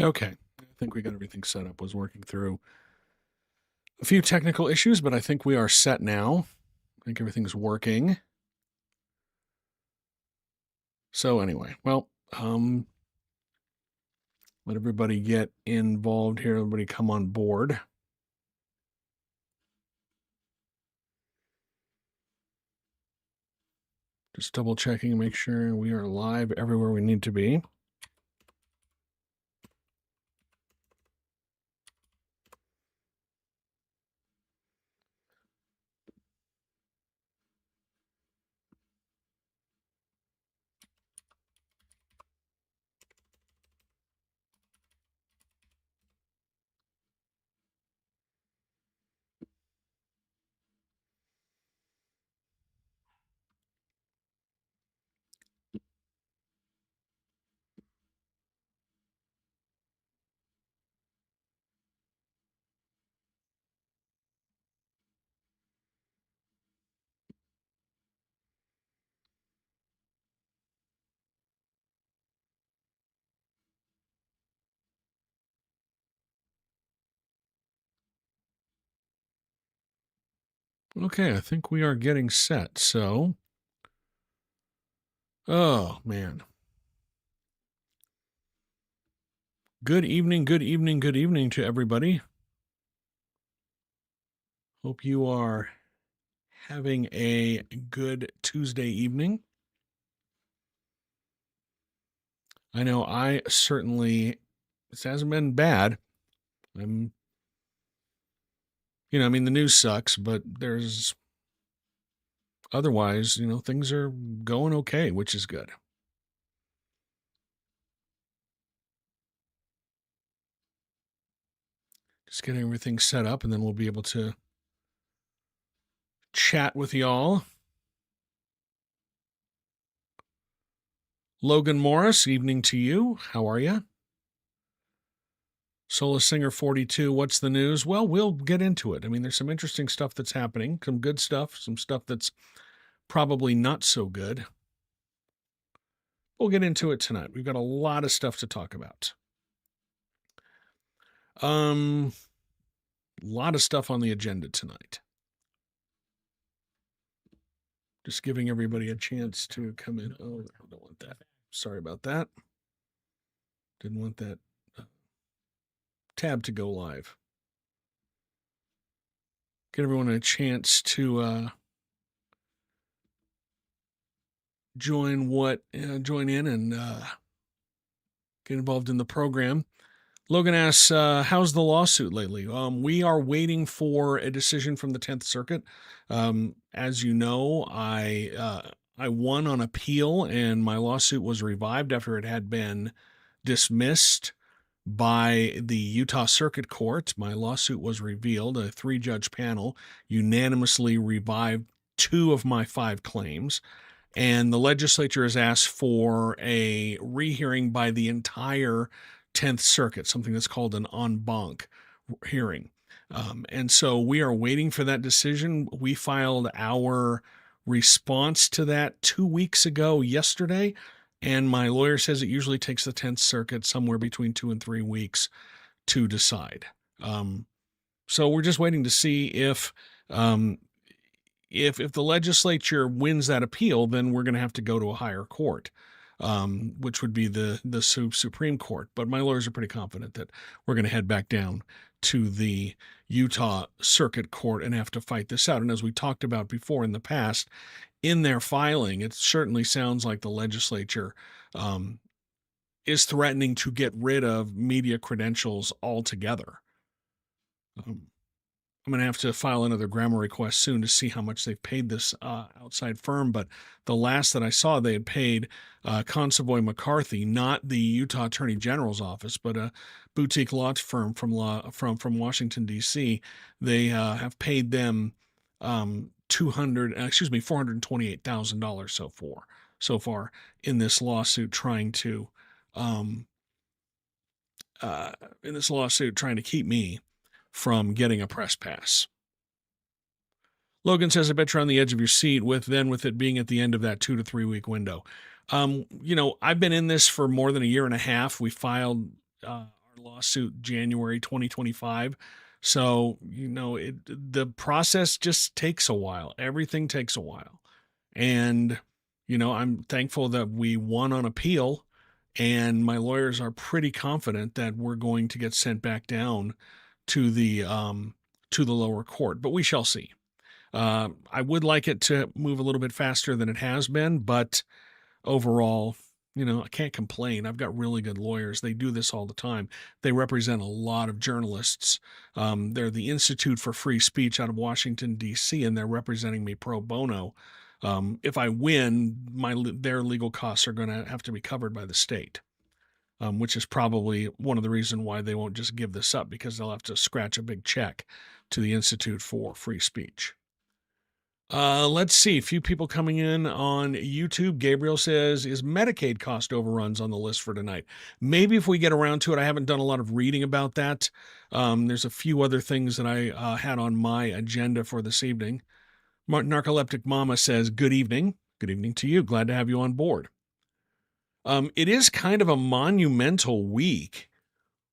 Okay. I think we got everything set up. Was working through a few technical issues, but I think we are set now. I think everything's working. So anyway, well, let everybody get involved here. Everybody come on board. Just double checking, make sure we are live everywhere we need to be. Okay, I think we are getting set. So, oh man. Good evening, good evening, good evening to everybody. Hope you are having a good Tuesday evening. I know I certainly, this hasn't been bad. I'm, I mean, the news sucks, but there's otherwise, things are going okay, which is good. Just getting everything set up, and then we'll be able to chat with y'all. Logan Morris, evening to you. How are you? Solar Singer 42, what's the news? Well, we'll get into it. I mean, there's some interesting stuff that's happening, some good stuff, some stuff that's probably not so good. We'll get into it tonight. We've got a lot of stuff to talk about. A lot of stuff on the agenda tonight. Just giving everybody a chance to come in. Oh, I don't want that. Sorry about that. Didn't want that tab to go live. Get everyone a chance to join in and get involved in the program. Logan asks, how's the lawsuit lately? We are waiting for a decision from the 10th Circuit. As you know, I won on appeal, and my lawsuit was revived after it had been dismissed by the Utah Circuit Court. My lawsuit was revealed. A 3-judge panel unanimously revived 2 of my 5 claims. And the legislature has asked for a rehearing by the entire 10th Circuit, something that's called an en banc hearing. And so we are waiting for that decision. We filed our response to that 2 weeks ago yesterday, and my lawyer says it usually takes the 10th Circuit somewhere between 2 and 3 weeks to decide. So we're just waiting to see if the legislature wins that appeal, then we're going to have to go to a higher court, which would be the Supreme Court. But my lawyers are pretty confident that we're going to head back down to the Utah Circuit Court and have to fight this out. And as we talked about before in the past, in their filing, it certainly sounds like the legislature is threatening to get rid of media credentials altogether. I'm going to have to file another grammar request soon to see how much they've paid this outside firm. But the last that I saw, they had paid Consovoy McCarthy, not the Utah Attorney General's office, but a boutique law firm from Washington, D.C. They have paid them $428,000 so far in this lawsuit, trying to keep me from getting a press pass. Logan says, I bet you're on the edge of your seat with it being at the end of that 2 to 3 week window. I've been in this for more than a year and a half. We filed our our lawsuit January 2025. So, the process just takes a while. Everything takes a while. And, I'm thankful that we won on appeal, and my lawyers are pretty confident that we're going to get sent back down to the lower court, but we shall see. I would like it to move a little bit faster than it has been, but overall, I can't complain. I've got really good lawyers. They do this all the time. They represent a lot of journalists. They're the Institute for Free Speech out of Washington, D.C., and they're representing me pro bono. If I win, their legal costs are going to have to be covered by the state, which is probably one of the reasons why they won't just give this up, because they'll have to scratch a big check to the Institute for Free Speech. Let's see. A few people coming in on YouTube. Gabriel says, is Medicaid cost overruns on the list for tonight? Maybe if we get around to it. I haven't done a lot of reading about that. There's a few other things that I had on my agenda for this evening. Narcoleptic Mama says, good evening. Good evening to you. Glad to have you on board. It is kind of a monumental week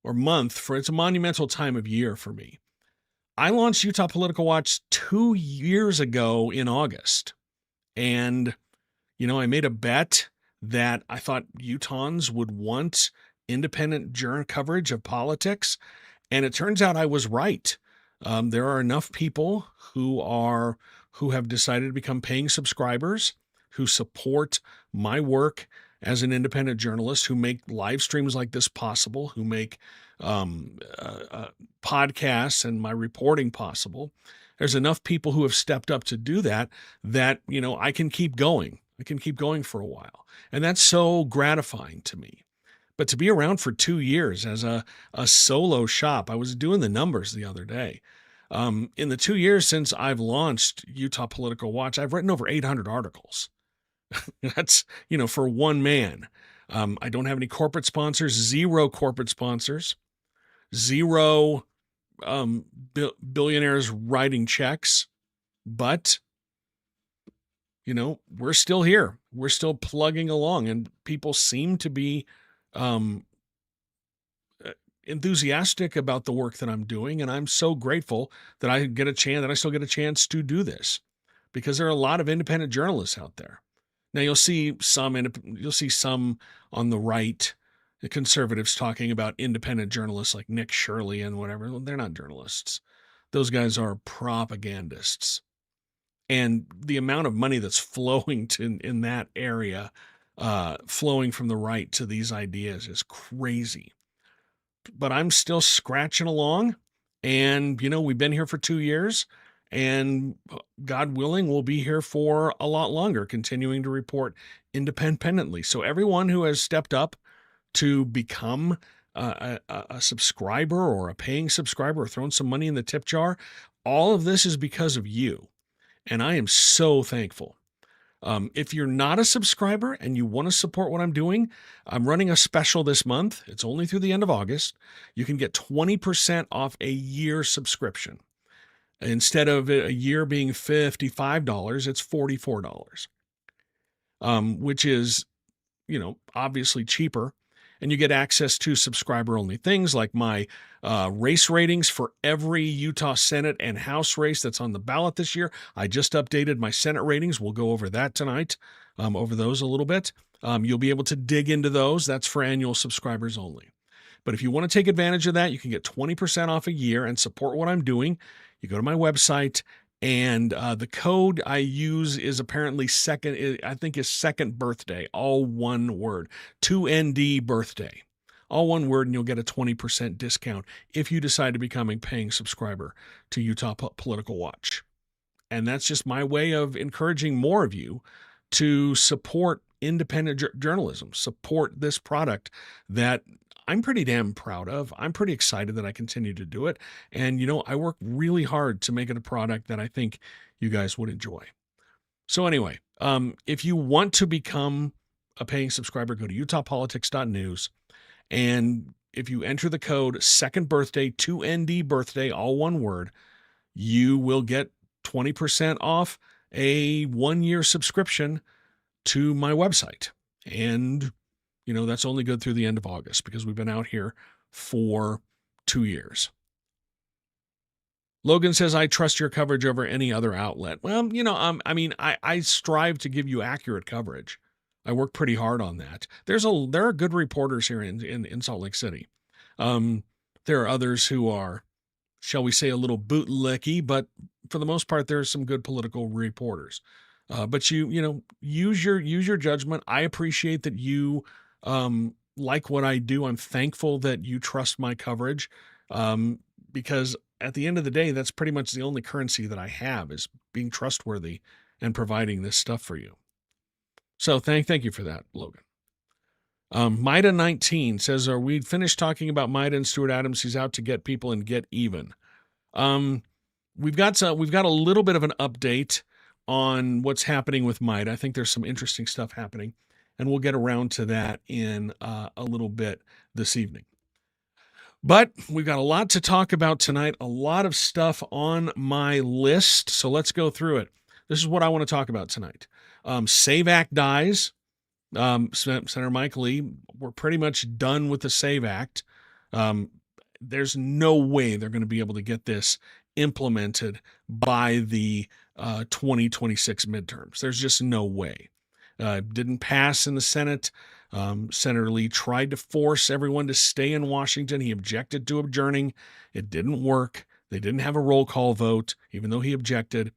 or month it's a monumental time of year for me. I launched Utah Political Watch 2 years ago in August. And, I made a bet that I thought Utahns would want independent coverage of politics. And it turns out I was right. There are enough people who have decided to become paying subscribers, who support my work as an independent journalist, who make live streams like this possible, who make podcasts and my reporting possible. There's enough people who have stepped up to do that, I can keep going. I can keep going for a while. And that's so gratifying to me. But to be around for 2 years as a solo shop, I was doing the numbers the other day. In the 2 years since I've launched Utah Political Watch, I've written over 800 articles. That's, for one man. I don't have any corporate sponsors, 0 corporate sponsors, 0 billionaires writing checks. But, we're still here. We're still plugging along, and people seem to be enthusiastic about the work that I'm doing. And I'm so grateful that I still get a chance to do this, because there are a lot of independent journalists out there. Now you'll see some on the right, the conservatives, talking about independent journalists like Nick Shirley and whatever. Well, they're not journalists. Those guys are propagandists. And the amount of money that's flowing in that area, flowing from the right to these ideas, is crazy. But I'm still scratching along, and we've been here for 2 years. And God willing, we'll be here for a lot longer, continuing to report independently. So everyone who has stepped up to become a subscriber or a paying subscriber or thrown some money in the tip jar, all of this is because of you. And I am so thankful. If you're not a subscriber and you want to support what I'm doing, I'm running a special this month. It's only through the end of August. You can get 20% off a year subscription. Instead of a year being $55, it's $44, which is, obviously cheaper. And you get access to subscriber-only things like my race ratings for every Utah Senate and House race that's on the ballot this year. I just updated my Senate ratings. We'll go over that tonight, over those a little bit. You'll be able to dig into those. That's for annual subscribers only. But if you want to take advantage of that, you can get 20% off a year and support what I'm doing. You go to my website, and the code I use is apparently second birthday, all one word, 2ND birthday, all one word, and you'll get a 20% discount if you decide to become a paying subscriber to Utah Political Watch. And that's just my way of encouraging more of you to support independent journalism, support this product that I'm pretty damn proud of. I'm pretty excited that I continue to do it. And, I work really hard to make it a product that I think you guys would enjoy. So anyway, if you want to become a paying subscriber, go to utahpolitics.news. And if you enter the code second birthday, 2ND birthday, all one word, you will get 20% off a 1-year subscription to my website. And that's only good through the end of August, because we've been out here for 2 years. Logan says, I trust your coverage over any other outlet. Well, I strive to give you accurate coverage. I work pretty hard on that. There are good reporters here in Salt Lake City. There are others who are, shall we say, a little bootlicky, but for the most part, there are some good political reporters. But use your judgment. I appreciate that you like what I do. I'm thankful that you trust my coverage, because at the end of the day, that's pretty much the only currency that I have, is being trustworthy and providing this stuff for you. So thank you for that, Logan. Mida 19 says, are we finished talking about Mida and Stuart Adams? He's out to get people and get even. We've got a little bit of an update on what's happening with Mida. I think there's some interesting stuff happening, and we'll get around to that in a little bit this evening. But we've got a lot to talk about tonight, a lot of stuff on my list, so let's go through it. This is what I want to talk about tonight. SAVE Act dies. Senator Mike Lee, we're pretty much done with the SAVE Act. There's no way they're going to be able to get this implemented by the 2026 midterms. There's just no way. Didn't pass in the Senate. Senator Lee tried to force everyone to stay in Washington. He objected to adjourning. It didn't work. They didn't have a roll call vote, even though he objected.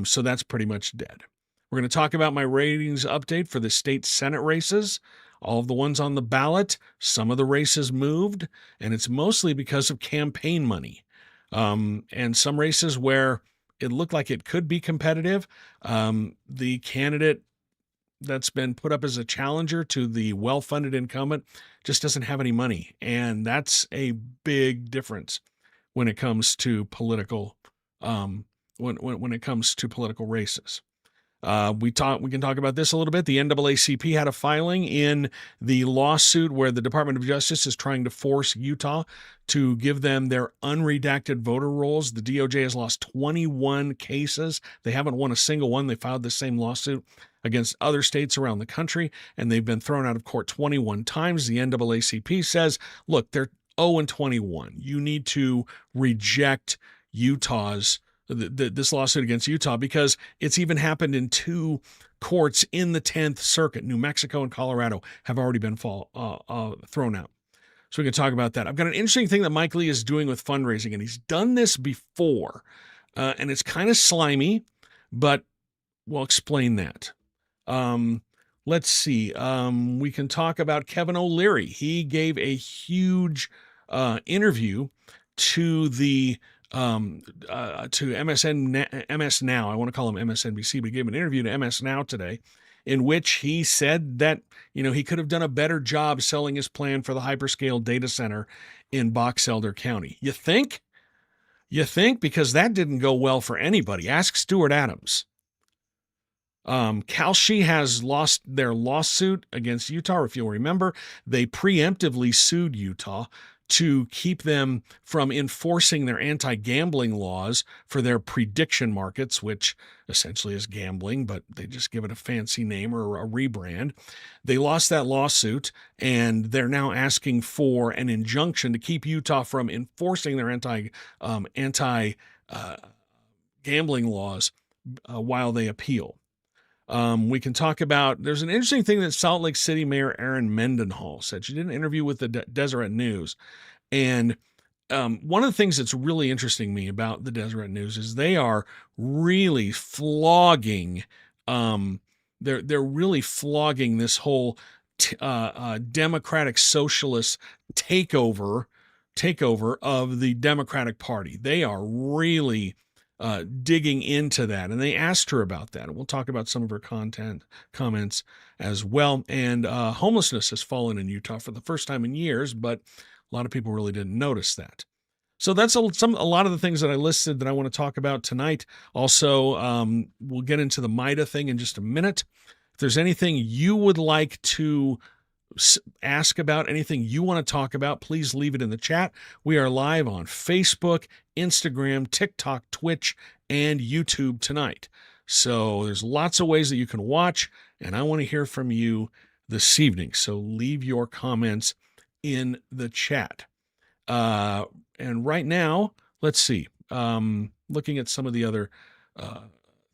So that's pretty much dead. We're going to talk about my ratings update for the state Senate races, all of the ones on the ballot. Some of the races moved, and it's mostly because of campaign money. And some races where it looked like it could be competitive, the candidate that's been put up as a challenger to the well-funded incumbent just doesn't have any money. And that's a big difference when it comes to political, when it comes to political races. We can talk about this a little bit. The NAACP had a filing in the lawsuit where the Department of Justice is trying to force Utah to give them their unredacted voter rolls. The DOJ has lost 21 cases. They haven't won a single one. They filed the same lawsuit against other states around the country, and they've been thrown out of court 21 times. The NAACP says, look, they're 0-21. You need to reject Utah's this lawsuit against Utah, because it's even happened in 2 courts in the 10th Circuit. New Mexico and Colorado have already been thrown out. So we can talk about that. I've got an interesting thing that Mike Lee is doing with fundraising, and he's done this before, and it's kind of slimy, but we'll explain that. Let's see. We can talk about Kevin O'Leary. He gave a huge interview to the to MS Now. I want to call him MSNBC, but he gave an interview to MS Now today, in which he said that, he could have done a better job selling his plan for the hyperscale data center in Box Elder County. You think? Because that didn't go well for anybody. Ask Stuart Adams. Kalshi has lost their lawsuit against Utah. If you'll remember, they preemptively sued Utah to keep them from enforcing their anti-gambling laws for their prediction markets, which essentially is gambling, but they just give it a fancy name or a rebrand. They lost that lawsuit, and they're now asking for an injunction to keep Utah from enforcing their anti-gambling laws while they appeal. We can talk about, there's an interesting thing that Salt Lake City Mayor Erin Mendenhall said. She did an interview with the Deseret News. And one of the things that's really interesting me about the Deseret News is they are really flogging, they're really flogging this whole democratic socialist takeover of the Democratic Party. They are really digging into that, and they asked her about that. And we'll talk about some of her comments as well. And homelessness has fallen in Utah for the first time in years, but a lot of people really didn't notice that. So that's a lot of the things that I listed that I want to talk about tonight. Also, we'll get into the MIDA thing in just a minute. If there's anything you would like to ask about, anything you want to talk about, please leave it in the chat. We are live on Facebook, Instagram, TikTok, Twitch, and YouTube tonight. So there's lots of ways that you can watch, and I want to hear from you this evening. So leave your comments in the chat. Uh, and right now, let's see. Looking at some of the other uh,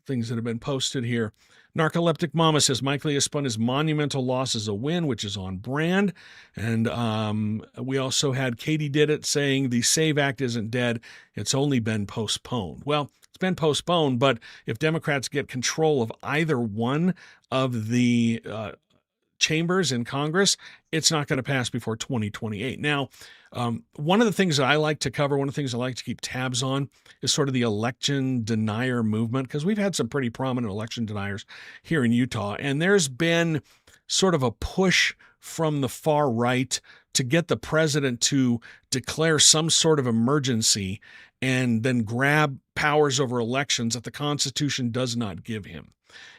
things that have been posted here. Narcoleptic Mama says Mike Lee has spun his monumental loss as a win, which is on brand. And we also had Katie Did It saying the SAVE Act isn't dead. It's only been postponed. Well, it's been postponed, but if Democrats get control of either one of the chambers in Congress, it's not going to pass before 2028. Now, one of the things that I like to cover, one of the things I like to keep tabs on is sort of the election denier movement, because we've had some pretty prominent election deniers here in Utah, and there's been sort of a push from the far right to get the president to declare some sort of emergency and then grab powers over elections that the Constitution does not give him.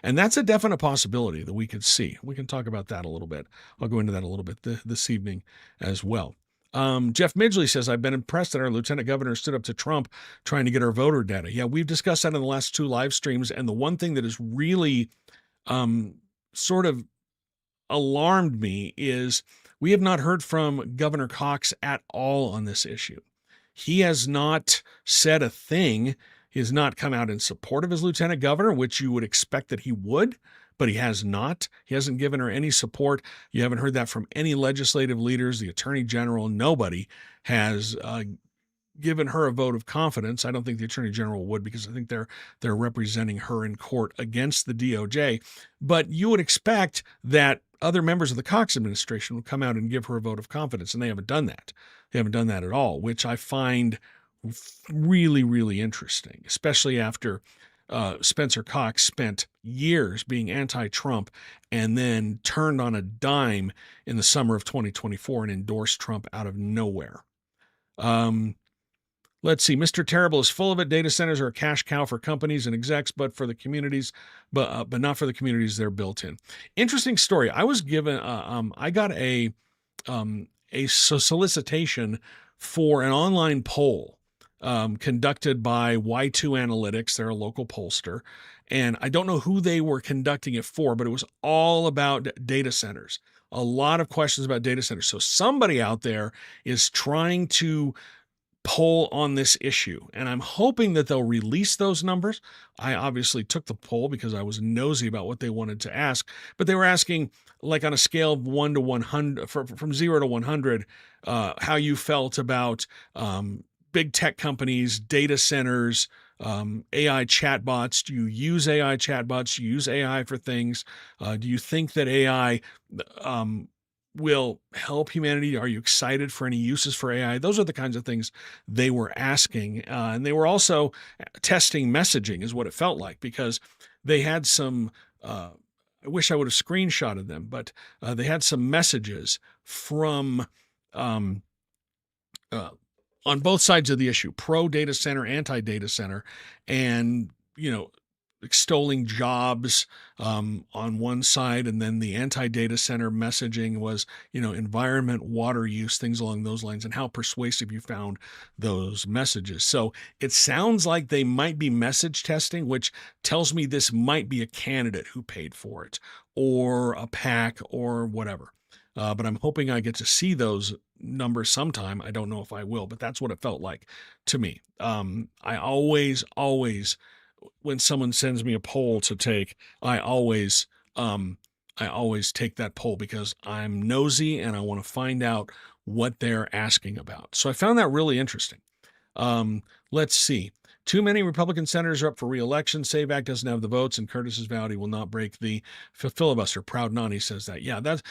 And that's a definite possibility that we could see. We can talk about that a little bit. I'll go into that a little bit this evening as well. Jeff Midgley says, I've been impressed that our lieutenant governor stood up to Trump trying to get our voter data. Yeah, we've discussed that in the last 2 live streams. And the one thing that is really sort of alarmed me is we have not heard from Governor Cox at all on this issue. He has not said a thing. He has not come out in support of his lieutenant governor, which you would expect that he would, but he has not. He hasn't given her any support. You haven't heard that from any legislative leaders, the attorney general. Nobody has given her a vote of confidence. I don't think the attorney general would, because I think they're representing her in court against the DOJ. But you would expect that other members of the Cox administration would come out and give her a vote of confidence, and they haven't done that. They haven't done that at all, which I find really, really interesting, especially after Spencer Cox spent years being anti-Trump and then turned on a dime in the summer of 2024 and endorsed Trump out of nowhere. Let's see. Mr. Terrible is full of it. Data centers are a cash cow for companies and execs, but for the communities, but not for the communities they're built in. Interesting story. I was given, I got a solicitation for an online poll conducted by Y2 Analytics. They're a local pollster. And I don't know who they were conducting it for, but it was all about data centers. A lot of questions about data centers. So somebody out there is trying to poll on this issue, and I'm hoping that they'll release those numbers. I obviously took the poll because I was nosy about what they wanted to ask, but they were asking, like, on a scale of 1 to 100, from 0 to 100, how you felt about big tech companies, data centers, AI chatbots. Do you use AI chatbots? Do you use AI for things? Do you think that AI will help humanity? Are you excited for any uses for AI? Those are the kinds of things they were asking. And they were also testing messaging, is what it felt like, because they had some, I wish I would have screenshotted them, but they had some messages from, on both sides of the issue, pro data center, anti data center, and, extolling jobs on one side, and then the anti-data center messaging was, environment, water use, things along those lines, and how persuasive you found those messages. So it sounds like they might be message testing, which tells me this might be a candidate who paid for it, or a PAC, or whatever. But I'm hoping I get to see those numbers sometime. I don't know if I will, but that's what it felt like to me. I always, when someone sends me a poll to take, I always take that poll because I'm nosy and I want to find out what they're asking about. So I found that really interesting. Let's see. Too many Republican senators are up for re-election. SAVE Act doesn't have the votes, and Curtis's vowed he will not break the filibuster. Proud Nani says that. Yeah, that's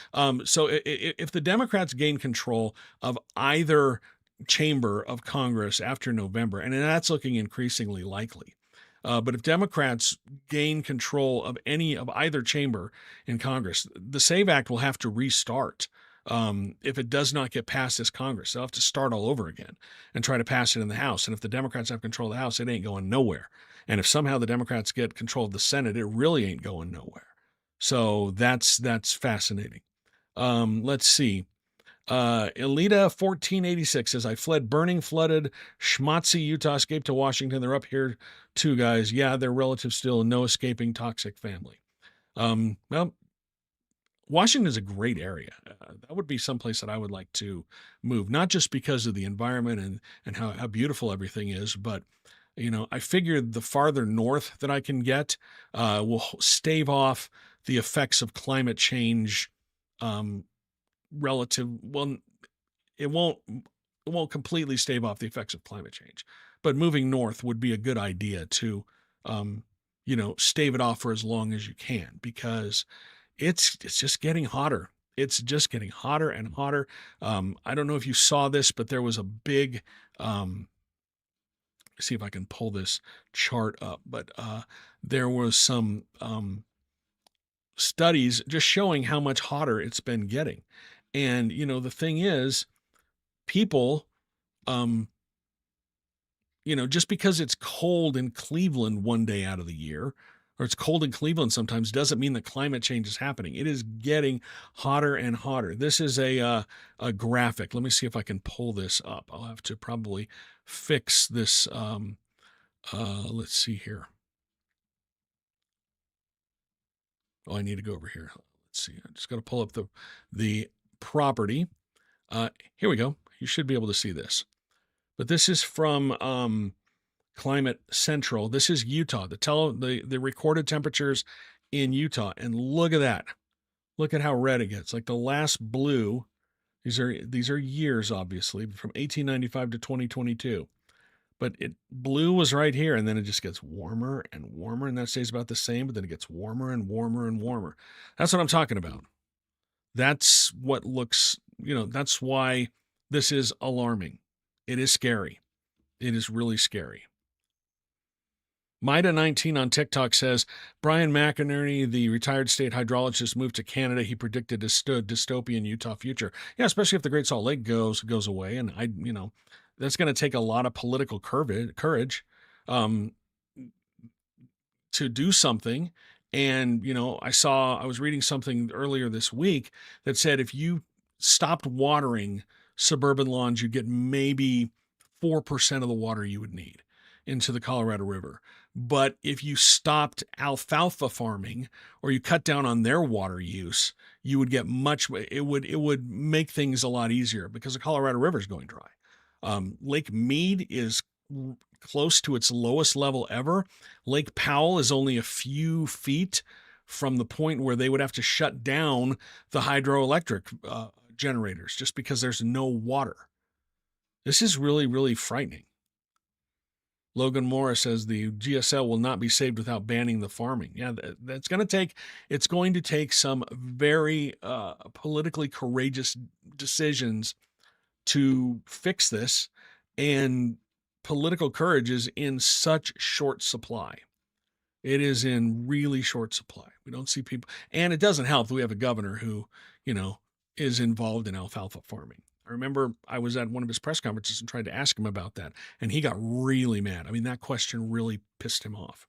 so. If the Democrats gain control of either chamber of Congress after November, and that's looking increasingly likely. But if Democrats gain control of either chamber in Congress, the SAVE Act will have to restart. If it does not get past this Congress, they'll have to start all over again and try to pass it in the House. And if the Democrats have control of the House, it ain't going nowhere. And if somehow the Democrats get control of the Senate, it really ain't going nowhere. So that's fascinating. Let's see. Elita 1486 says, I fled burning, flooded Schmatzy, Utah, escaped to Washington. They're up here too, guys. Yeah, they're relatives still, no escaping toxic family. Well, Washington is a great area. That would be someplace that I would like to move, not just because of the environment and how beautiful everything is, but I figured the farther north that I can get will stave off the effects of climate change. Um, relative, well, it won't completely stave off the effects of climate change, but moving north would be a good idea to, um, stave it off for as long as you can, because it's just getting hotter. It's just getting hotter and hotter. I don't know if you saw this, but there was a big, um, see if I can pull this chart up, but there was some studies just showing how much hotter it's been getting. And, the thing is, people, um, just because it's cold in Cleveland one day out of the year, or it's cold in Cleveland sometimes, doesn't mean that climate change is happening. It is getting hotter and hotter. This is a graphic. Let me see if I can pull this up. I'll have to probably fix this. Let's see here. Oh, I need to go over here. Let's see. I just got to pull up the property. Here we go. You should be able to see this. But this is from Climate Central. This is Utah. The recorded temperatures in Utah, and look at that. Look at how red it gets. Like the last blue. These are years, obviously, from 1895 to 2022. But blue was right here, and then it just gets warmer and warmer, and that stays about the same, but then it gets warmer and warmer and warmer. That's what I'm talking about. That's what looks, that's why this is alarming. It is scary. It is really scary. Mida19 on TikTok says, Brian McInerney, the retired state hydrologist, moved to Canada. He predicted a dystopian Utah future. Yeah, especially if the Great Salt Lake goes away. And that's going to take a lot of political courage to do something. And, I was reading something earlier this week that said if you stopped watering suburban lawns, you'd get maybe 4% of the water you would need into the Colorado River. But if you stopped alfalfa farming or you cut down on their water use, you would get it would make things a lot easier because the Colorado River is going dry. Lake Mead is close to its lowest level ever. Lake Powell is only a few feet from the point where they would have to shut down the hydroelectric generators just because there's no water. This is really, really frightening. Logan Morris says the GSL will not be saved without banning the farming. Yeah, it's going to take some very politically courageous decisions to fix this, and political courage is in such short supply. It is in really short supply. We don't see people, and it doesn't help that we have a governor who, is involved in alfalfa farming. I remember I was at one of his press conferences and tried to ask him about that, and he got really mad. I mean, that question really pissed him off.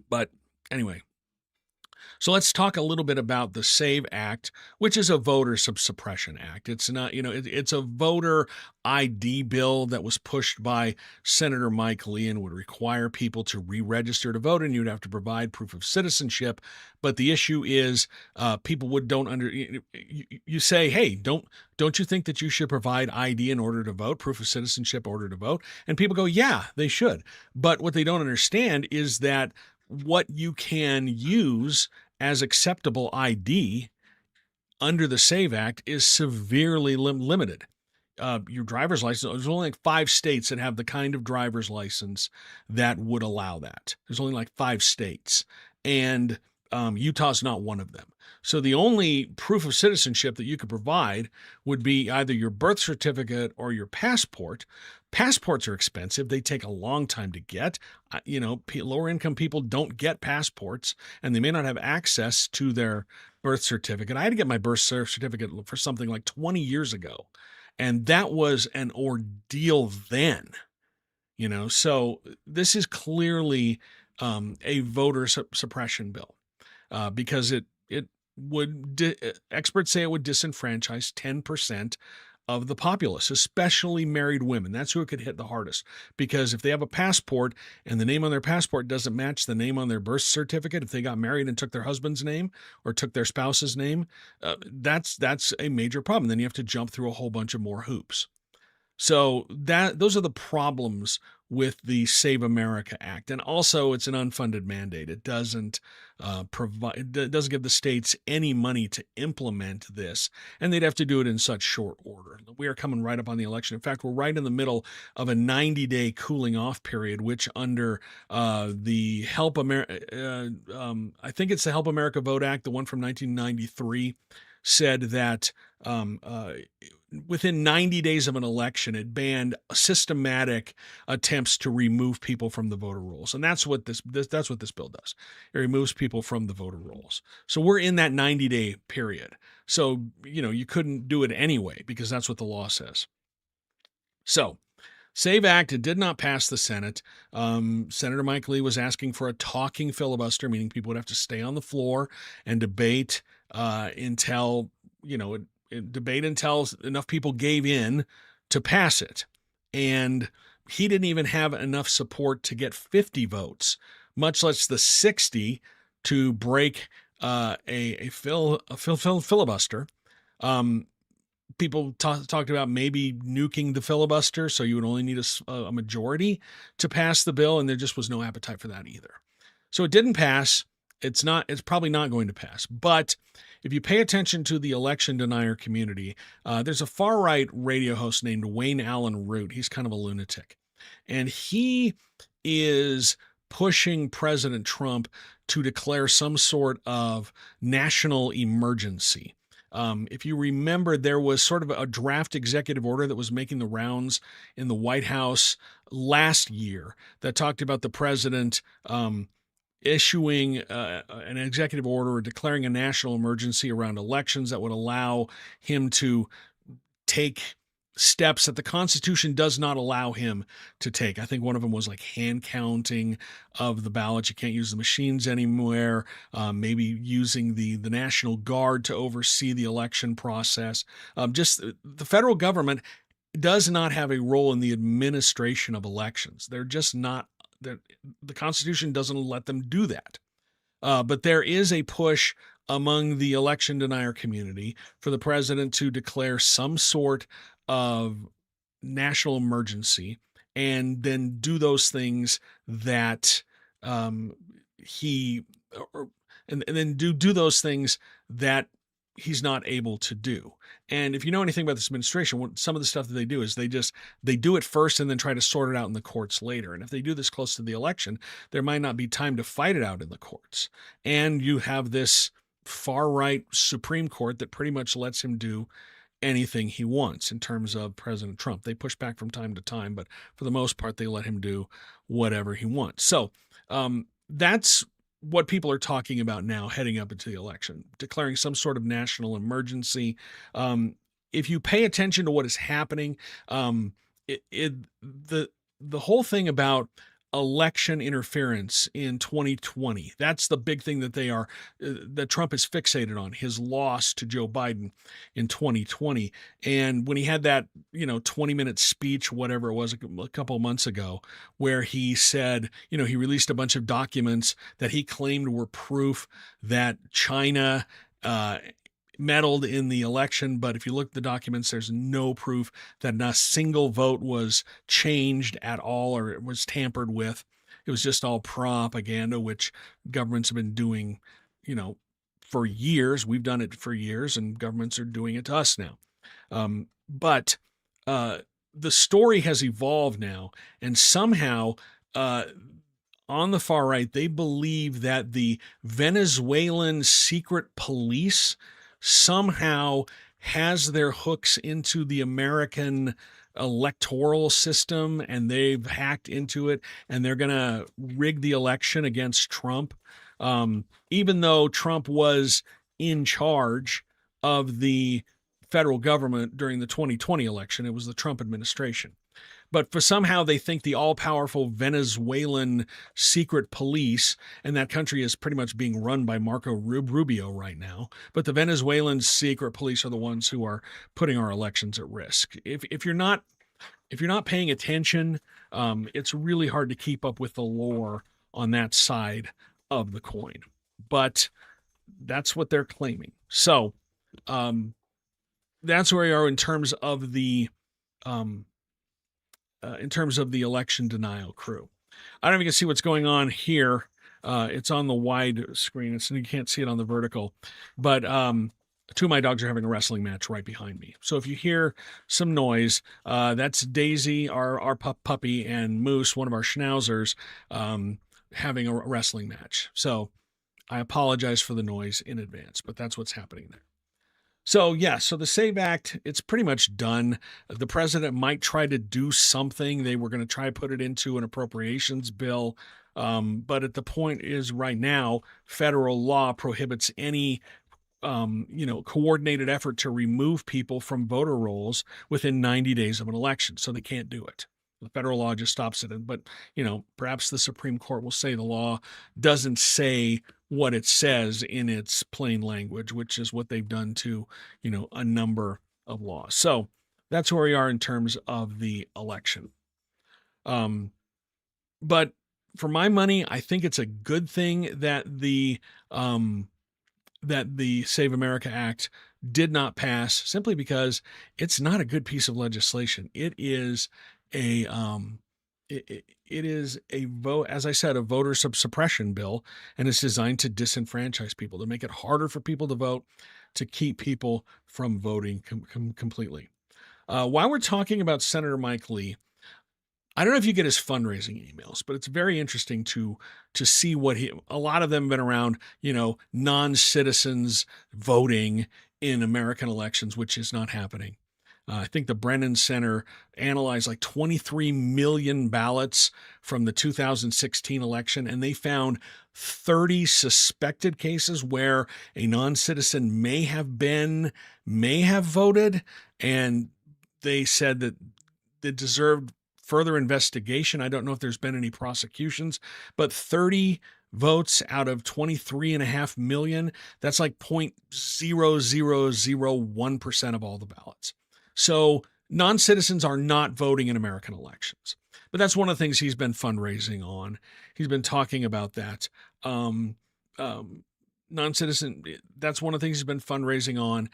But anyway, so let's talk a little bit about the SAVE Act, which is a voter suppression act. It's not, it's a voter ID bill that was pushed by Senator Mike Lee and would require people to re-register to vote, and you'd have to provide proof of citizenship. But the issue is, people you say, hey, don't you think that you should provide ID in order to vote, proof of citizenship in order to vote? And people go, yeah, they should. But what they don't understand is that what you can use as acceptable ID under the SAVE Act is severely limited. Your driver's license, there's only like 5 states that have the kind of driver's license that would allow that. There's only like 5 states, and Utah's not one of them. So the only proof of citizenship that you could provide would be either your birth certificate or your passport. Passports are expensive. They take a long time to get. Lower income people don't get passports, and they may not have access to their birth certificate. I had to get my birth certificate for something like 20 years ago, and that was an ordeal then. So this is clearly a voter suppression bill because it would, experts say it would disenfranchise 10% of the populace, especially married women. That's who it could hit the hardest, because if they have a passport and the name on their passport doesn't match the name on their birth certificate, if they got married and took their husband's name or took their spouse's name, that's a major problem. Then you have to jump through a whole bunch of more hoops. So those are the problems with the Save America Act, and also it's an unfunded mandate. It doesn't it doesn't give the states any money to implement this, and they'd have to do it in such short order. We are coming right up on the election. In fact, we're right in the middle of a 90-day cooling off period, which under the Help America, I think it's the Help America Vote Act, the one from 1993, said that within 90 days of an election, it banned systematic attempts to remove people from the voter rolls. And that's what this bill does. It removes people from the voter rolls. So we're in that 90-day period. So, you couldn't do it anyway because that's what the law says. So, SAVE Act, it did not pass the Senate. Senator Mike Lee was asking for a talking filibuster, meaning people would have to stay on the floor and debate until enough people gave in to pass it. And he didn't even have enough support to get 50 votes, much less the 60 to break a filibuster. People talked about maybe nuking the filibuster, so you would only need a majority to pass the bill, and there just was no appetite for that either. So it didn't pass. It's probably not going to pass. But if you pay attention to the election denier community, there's a far-right radio host named Wayne Allen Root. He's kind of a lunatic. And he is pushing President Trump to declare some sort of national emergency. If you remember, there was sort of a draft executive order that was making the rounds in the White House last year that talked about the president issuing an executive order declaring a national emergency around elections that would allow him to take steps that the Constitution does not allow him to take. I think one of them was like hand counting of the ballots. You can't use the machines anywhere. Maybe using the National Guard to oversee the election process. Just the federal government does not have a role in the administration of elections. They're just not. The Constitution doesn't let them do that. But there is a push among the election denier community for the president to declare some sort of national emergency and then do those things that and then do those things that he's not able to do. And if you know anything about this administration, some of the stuff that they do is they do it first and then try to sort it out in the courts later. And if they do this close to the election, there might not be time to fight it out in the courts. And you have this far-right Supreme Court that pretty much lets him do anything he wants in terms of President Trump. They push back from time to time, but for the most part, they let him do whatever he wants. So that's what people are talking about now heading up into the election, declaring some sort of national emergency. If you pay attention to what is happening, the whole thing about election interference in 2020, that's the big thing that that Trump is fixated on, his loss to Joe Biden in 2020. And when he had that, 20-minute speech, whatever it was, a couple of months ago, where he said, he released a bunch of documents that he claimed were proof that China meddled in the election. But if you look at the documents, there's no proof that not a single vote was changed at all or it was tampered with. It was just all propaganda, which governments have been doing, for years. We've done it for years, and governments are doing it to us now. But the story has evolved now, and somehow on the far right, they believe that the Venezuelan secret police somehow has their hooks into the American electoral system, and they've hacked into it, and they're going to rig the election against Trump, even though Trump was in charge of the federal government during the 2020 election. It was the Trump administration. But for somehow they think the all-powerful Venezuelan secret police, and that country is pretty much being run by Marco Rubio right now. But the Venezuelan secret police are the ones who are putting our elections at risk. If you're not paying attention, it's really hard to keep up with the lore on that side of the coin. But that's what they're claiming. So that's where we are in terms of the election denial crew. I don't know if you can see what's going on here. It's on the wide screen. You can't see it on the vertical. But two of my dogs are having a wrestling match right behind me. So if you hear some noise, that's Daisy, our puppy, and Moose, one of our schnauzers, having a wrestling match. So I apologize for the noise in advance, but that's what's happening there. So, so the SAVE Act, it's pretty much done. The president might try to do something. They were going to try to put it into an appropriations bill. But at the point is right now, federal law prohibits any coordinated effort to remove people from voter rolls within 90 days of an election. So they can't do it. The federal law just stops it. But, perhaps the Supreme Court will say the law doesn't say what it says in its plain language, which is what they've done to, a number of laws. So that's where we are in terms of the election. But for my money, I think it's a good thing that the Save America Act did not pass, simply because it's not a good piece of legislation. It is a vote, as I said, a voter suppression bill, and it's designed to disenfranchise people, to make it harder for people to vote, to keep people from voting completely. While we're talking about Senator Mike Lee, I don't know if you get his fundraising emails, but it's very interesting to see what a lot of them have been around, non-citizens voting in American elections, which is not happening. I think the Brennan Center analyzed like 23 million ballots from the 2016 election, and they found 30 suspected cases where a non-citizen may have voted, and they said that it deserved further investigation. I don't know if there's been any prosecutions, but 30 votes out of 23.5 million, that's like 0.0001% of all the ballots. So non-citizens are not voting in American elections. But that's one of the things he's been fundraising on. He's been talking about that. Non-citizen, that's one of the things he's been fundraising on.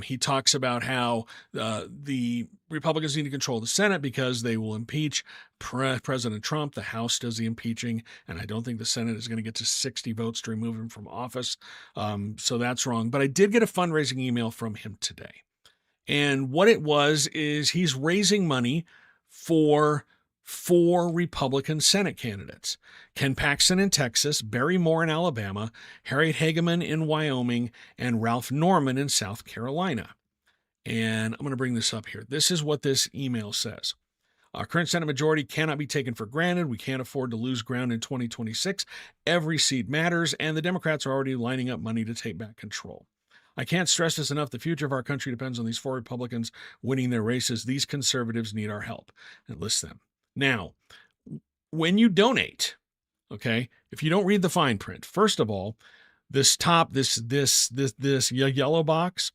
He talks about how the Republicans need to control the Senate because they will impeach President Trump. The House does the impeaching, and I don't think the Senate is going to get to 60 votes to remove him from office. So that's wrong. But I did get a fundraising email from him today. And what it was is he's raising money for 4 Republican Senate candidates: Ken Paxton in Texas, Barry Moore in Alabama, Harriet Hageman in Wyoming, and Ralph Norman in South Carolina. And I'm going to bring this up here. This is what this email says. Our current Senate majority cannot be taken for granted. We can't afford to lose ground in 2026. Every seat matters, and the Democrats are already lining up money to take back control. I can't stress this enough. The future of our country depends on these 4 Republicans winning their races. These conservatives need our help. And list them. Now, when you donate, okay, if you don't read the fine print, first of all, this yellow box,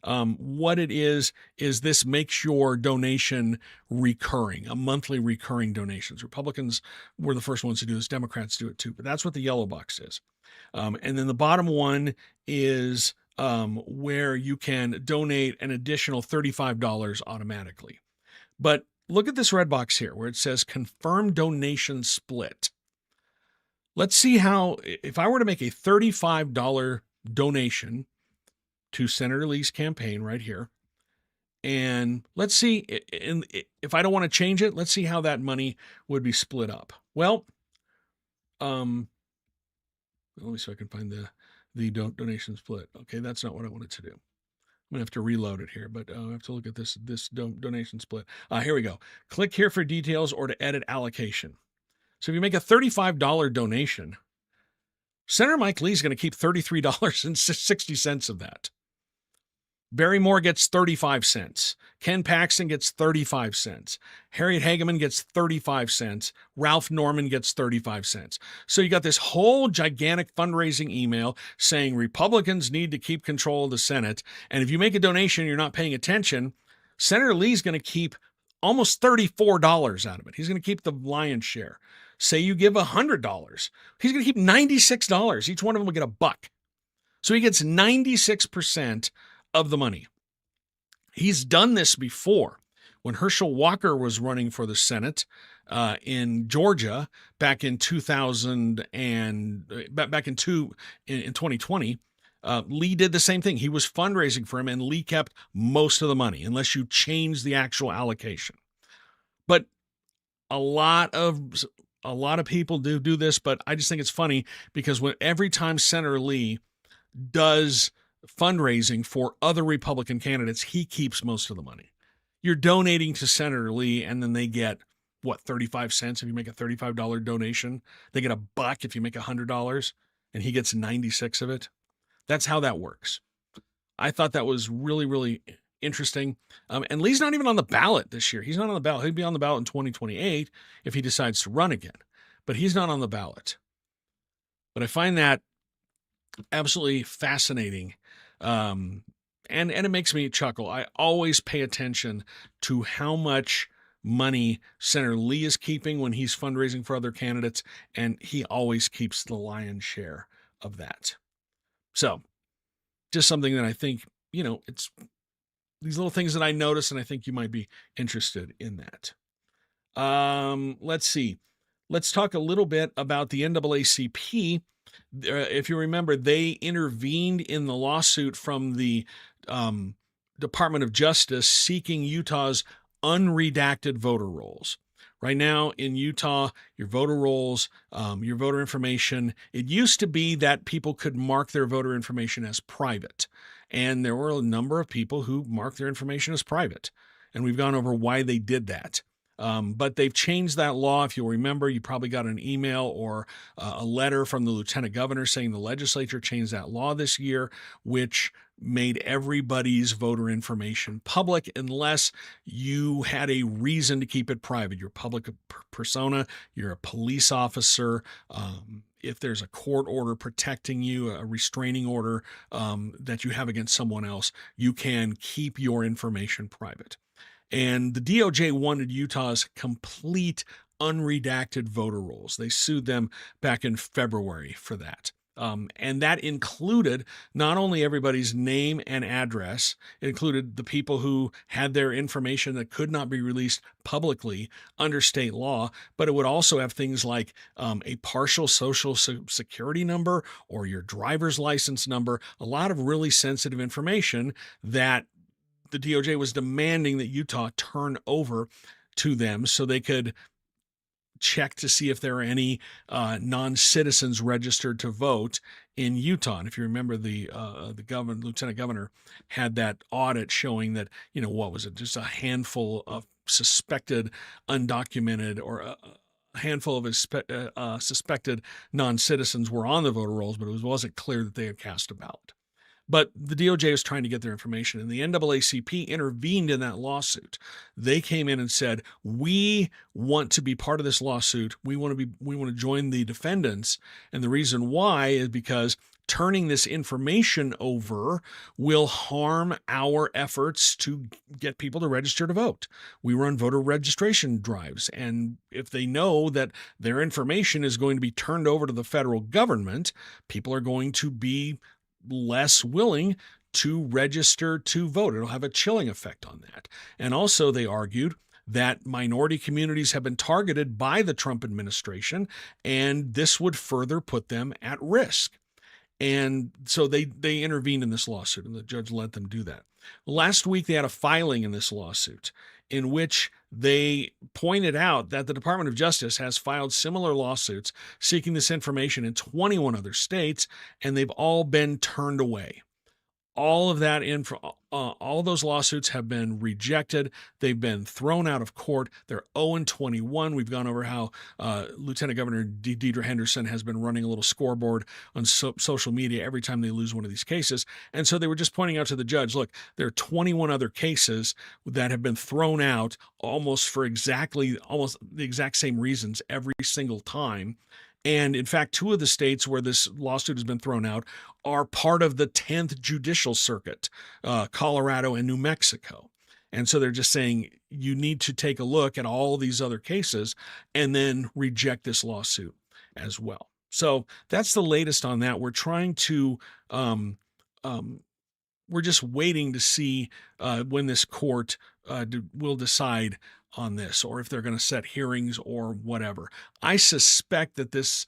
what it is this makes your donation recurring, a monthly recurring donations. Republicans were the first ones to do this. Democrats do it too, but that's what the yellow box is. And then the bottom one is where you can donate an additional $35 automatically. But look at this red box here where it says confirm donation split. Let's see how, if I were to make a $35 donation to Senator Lee's campaign right here, and let's see, if I don't want to change it, let's see how that money would be split up. Well, let me see if I can find the donation split. Okay, that's not what I wanted to do. I'm going to have to reload it here, but I have to look at this donation split. Here we go. Click here for details or to edit allocation. So if you make a $35 donation, Senator Mike Lee is going to keep $33.60 of that. Barry Moore gets 35 cents. Ken Paxton gets 35 cents. Harriet Hageman gets 35 cents. Ralph Norman gets 35 cents. So you got this whole gigantic fundraising email saying Republicans need to keep control of the Senate. And if you make a donation, you're not paying attention, Senator Lee's going to keep almost $34 out of it. He's going to keep the lion's share. Say you give $100. He's going to keep $96. Each one of them will get a buck. So he gets 96% of the money. He's done this before. When Herschel Walker was running for the Senate in Georgia back in 2020, Lee did the same thing. He was fundraising for him, and Lee kept most of the money, unless you change the actual allocation. But a lot of people do this, but I just think it's funny because every time Senator Lee does fundraising for other Republican candidates, he keeps most of the money. You're donating to Senator Lee, and then they get, 35 cents if you make a $35 donation. They get a buck if you make $100, and he gets 96 of it. That's how that works. I thought that was really, really interesting. And Lee's not even on the ballot this year. He's not on the ballot. He'd be on the ballot in 2028 if he decides to run again. But he's not on the ballot. But I find that absolutely fascinating. And it makes me chuckle. I always pay attention to how much money Senator Lee is keeping when he's fundraising for other candidates, and he always keeps the lion's share of that. So just something that I think, it's these little things that I notice, and I think you might be interested in that. Let's see. Let's talk a little bit about the NAACP. If you remember, they intervened in the lawsuit from the Department of Justice seeking Utah's unredacted voter rolls. Right now in Utah, your voter rolls, your voter information, it used to be that people could mark their voter information as private. And there were a number of people who marked their information as private. And we've gone over why they did that. But they've changed that law. If you'll remember, you probably got an email or a letter from the lieutenant governor saying the legislature changed that law this year, which made everybody's voter information public unless you had a reason to keep it private. You're a public persona, you're a police officer, if there's a court order protecting you, a restraining order that you have against someone else, you can keep your information private. And the DOJ wanted Utah's complete unredacted voter rolls. They sued them back in February for that. And that included not only everybody's name and address, it included the people who had their information that could not be released publicly under state law, but it would also have things like a partial social security number or your driver's license number, a lot of really sensitive information that the DOJ was demanding that Utah turn over to them so they could check to see if there are any non-citizens registered to vote in Utah. And if you remember, the lieutenant governor had that audit showing that, what was it? Just a handful of suspected undocumented or a handful of suspected non-citizens were on the voter rolls, but it wasn't clear that they had cast a ballot. But the DOJ was trying to get their information, and the NAACP intervened in that lawsuit. They came in and said, "We want to be part of this lawsuit. We want to join the defendants, and the reason why is because turning this information over will harm our efforts to get people to register to vote. We run voter registration drives, and if they know that their information is going to be turned over to the federal government, people are going to be less willing to register to vote. It'll have a chilling effect on that." And also they argued that minority communities have been targeted by the Trump administration, and this would further put them at risk. And so they intervened in this lawsuit, and the judge let them do that. Last week, they had a filing in this lawsuit in which they pointed out that the Department of Justice has filed similar lawsuits seeking this information in 21 other states, and they've all been turned away. all of that all those lawsuits have been rejected. They've been thrown out of court. They're 0-21. We've gone over how Lieutenant Governor Deidre Henderson has been running a little scoreboard on social media every time they lose one of these cases. And so they were just pointing out to the judge, look, there are 21 other cases that have been thrown out almost the exact same reasons every single time. And in fact, two of the states where this lawsuit has been thrown out are part of the 10th Judicial Circuit, Colorado and New Mexico. And so they're just saying you need to take a look at all these other cases and then reject this lawsuit as well. So that's the latest on that. We're trying to, we're just waiting to see when this court will decide on this, or if they're going to set hearings or whatever. I suspect that this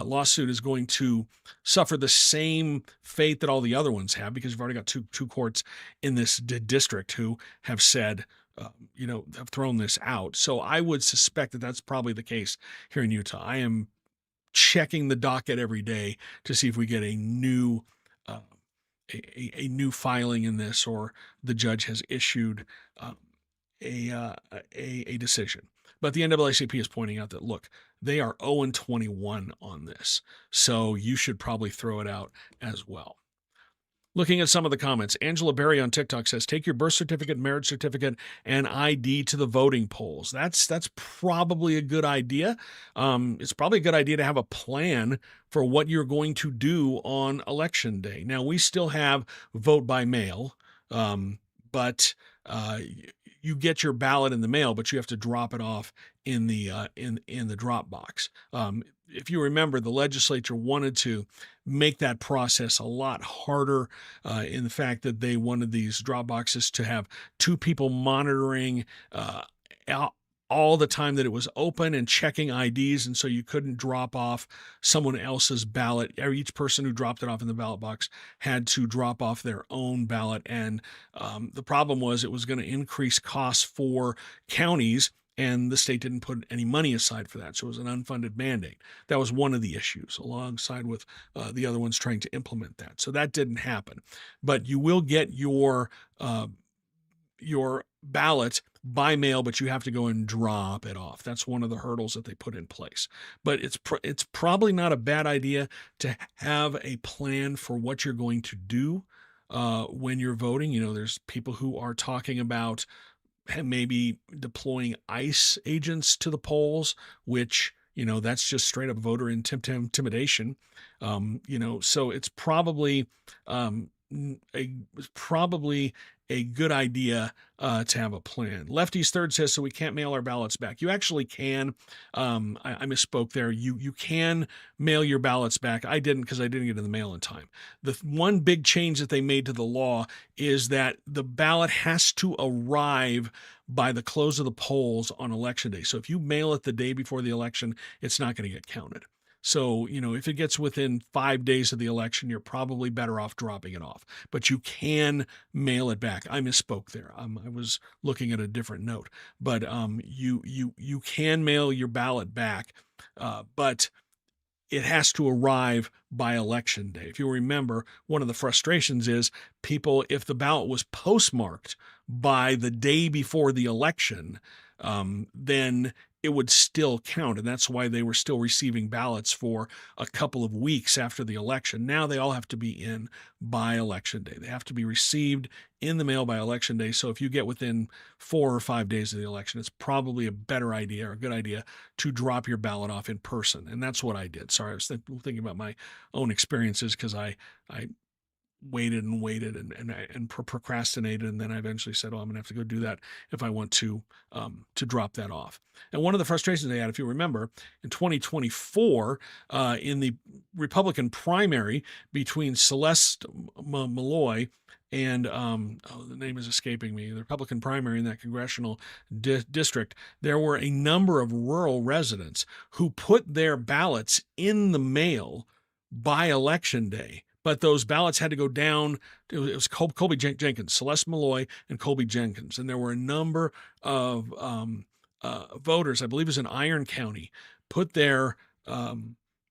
lawsuit is going to suffer the same fate that all the other ones have, because we've already got two courts in this district who have said, have thrown this out. So I would suspect that that's probably the case here in Utah. I am checking the docket every day to see if we get a new new filing in this, or the judge has issued a decision. But the NAACP is pointing out that, look, they are 0-21 on this, so you should probably throw it out as well. Looking at some of the comments, Angela Berry on TikTok says, take your birth certificate, marriage certificate, and ID to the voting polls. That's probably a good idea. It's probably a good idea to have a plan for what you're going to do on election day. Now, we still have vote by mail, but you get your ballot in the mail, but you have to drop it off in the drop box. If you remember, the legislature wanted to make that process a lot harder in the fact that they wanted these drop boxes to have two people monitoring all the time that it was open and checking IDs, and so you couldn't drop off someone else's ballot. Each person who dropped it off in the ballot box had to drop off their own ballot, and the problem was it was going to increase costs for counties, and the state didn't put any money aside for that, so it was an unfunded mandate. That was one of the issues, alongside with the other ones trying to implement that. So that didn't happen. But you will get your ballot by mail, but you have to go and drop it off. That's one of the hurdles that they put in place. But it's probably not a bad idea to have a plan for what you're going to do when you're voting. There's people who are talking about maybe deploying ICE agents to the polls, which, that's just straight up voter intimidation. So it's probably a good idea to have a plan. Lefty's Third says, so we can't mail our ballots back. You actually can. I misspoke there. You can mail your ballots back. I didn't, because I didn't get in the mail in time. The one big change that they made to the law is that the ballot has to arrive by the close of the polls on election day. So if you mail it the day before the election, it's not going to get counted. So, if it gets within 5 days of the election, you're probably better off dropping it off. But you can mail it back. I misspoke there. I was looking at a different note. But you can mail your ballot back, but it has to arrive by election day. If you remember, one of the frustrations is people, if the ballot was postmarked by the day before the election, then it would still count. And that's why they were still receiving ballots for a couple of weeks after the election. Now they all have to be in by election day. They have to be received in the mail by election day. So if you get within 4 or 5 days of the election, it's probably a better idea, or a good idea, to drop your ballot off in person. And that's what I did. Sorry, I was thinking about my own experiences, because I waited and procrastinated, and then I eventually said, I'm gonna have to go do that if I want to drop that off. And one of the frustrations they had, if you remember, in 2024, in the Republican primary between Celeste Malloy and the name is escaping me, the Republican primary in that congressional district, there were a number of rural residents who put their ballots in the mail by election day. But those ballots had to go down. It was Colby Jenkins, Celeste Malloy, and Colby Jenkins. And there were a number of voters, I believe it was in Iron County, put their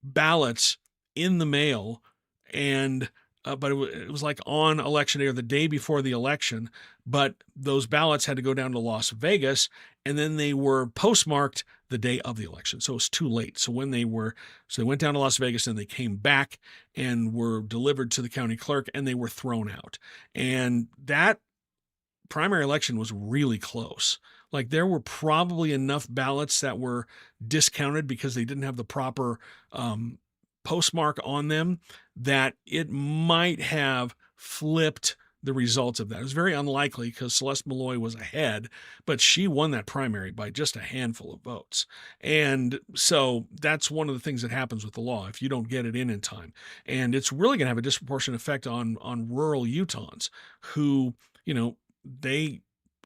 ballots in the mail, and but it was like on election day or the day before the election. But those ballots had to go down to Las Vegas, and then they were postmarked the day of the election. So it was too late. So they went down to Las Vegas and they came back and were delivered to the county clerk, and they were thrown out. And that primary election was really close. Like, there were probably enough ballots that were discounted because they didn't have the proper postmark on them that it might have flipped the results of that. It was very unlikely because Celeste Malloy was ahead, but she won that primary by just a handful of votes. And so that's one of the things that happens with the law if you don't get it in time. And it's really going to have a disproportionate effect on rural Utahns who,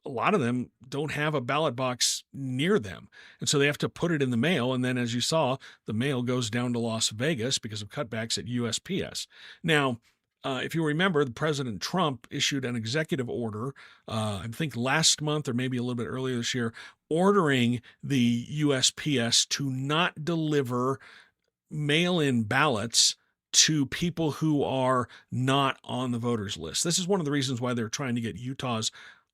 a lot of them don't have a ballot box near them. And so they have to put it in the mail. And then, as you saw, the mail goes down to Las Vegas because of cutbacks at USPS. Now, if you remember, President Trump issued an executive order, I think last month or maybe a little bit earlier this year, ordering the USPS to not deliver mail-in ballots to people who are not on the voters list. This is one of the reasons why they're trying to get Utah's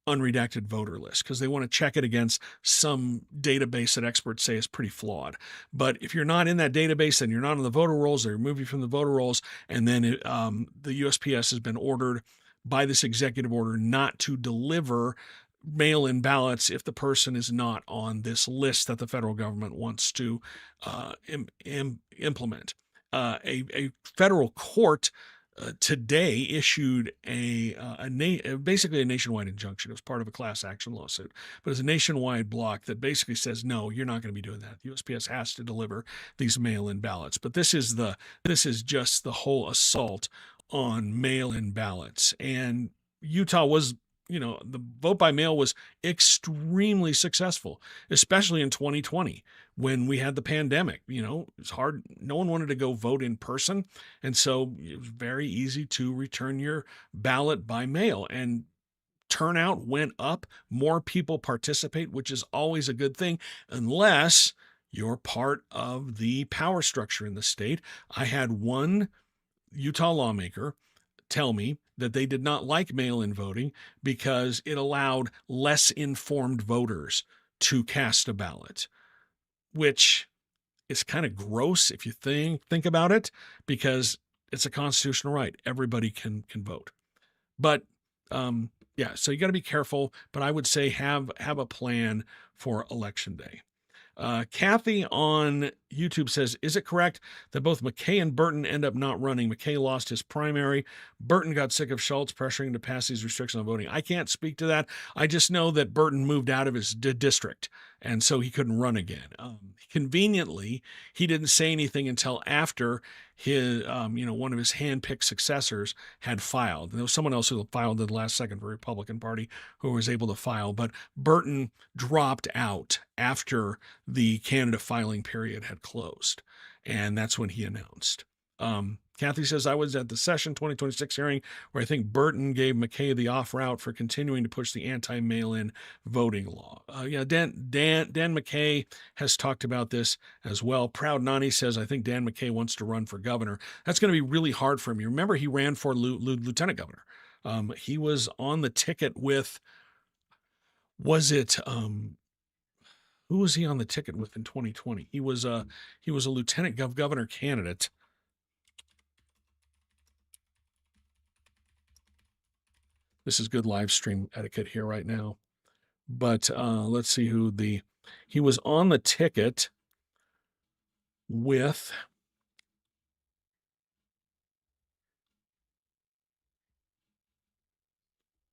unredacted voter list, because they want to check it against some database that experts say is pretty flawed. But if you're not in that database and you're not on the voter rolls, they remove you from the voter rolls. And then the USPS has been ordered by this executive order not to deliver mail-in ballots if the person is not on this list that the federal government wants to implement. A federal court today issued basically a nationwide injunction. It was part of a class action lawsuit, but it's a nationwide block that basically says, no, you're not going to be doing that. The USPS has to deliver these mail-in ballots. But this is just the whole assault on mail-in ballots. And Utah was, the vote by mail was extremely successful, especially in 2020 when we had the pandemic. It's hard. No one wanted to go vote in person. And so it was very easy to return your ballot by mail, and turnout went up. More people participate, which is always a good thing, unless you're part of the power structure in the state. I had one Utah lawmaker tell me that they did not like mail-in voting because it allowed less informed voters to cast a ballot, which is kind of gross if you think about it, because it's a constitutional right. Everybody can vote. But so you got to be careful, but I would say have a plan for Election Day. Kathy on YouTube says, is it correct that both McKay and Burton end up not running? McKay lost his primary. Burton got sick of Schultz pressuring to pass these restrictions on voting. I can't speak to that. I just know that Burton moved out of his district, and so he couldn't run again. Conveniently, he didn't say anything until after his, one of his handpicked successors had filed. There was someone else who filed at the last second for the Republican Party who was able to file, but Burton dropped out after the candidate filing period had closed, and that's when he announced. Kathy says, I was at the session 2026 hearing where I think Burton gave McKay the off route for continuing to push the anti-mail-in voting law. Dan McKay has talked about this as well. Proud Nani says, I think Dan McKay wants to run for governor. That's going to be really hard for him. You remember he ran for lieutenant governor. He was on the ticket with, who was he on the ticket with in 2020? He was a lieutenant governor candidate. This is good live stream etiquette here right now. But let's see who he was on the ticket with.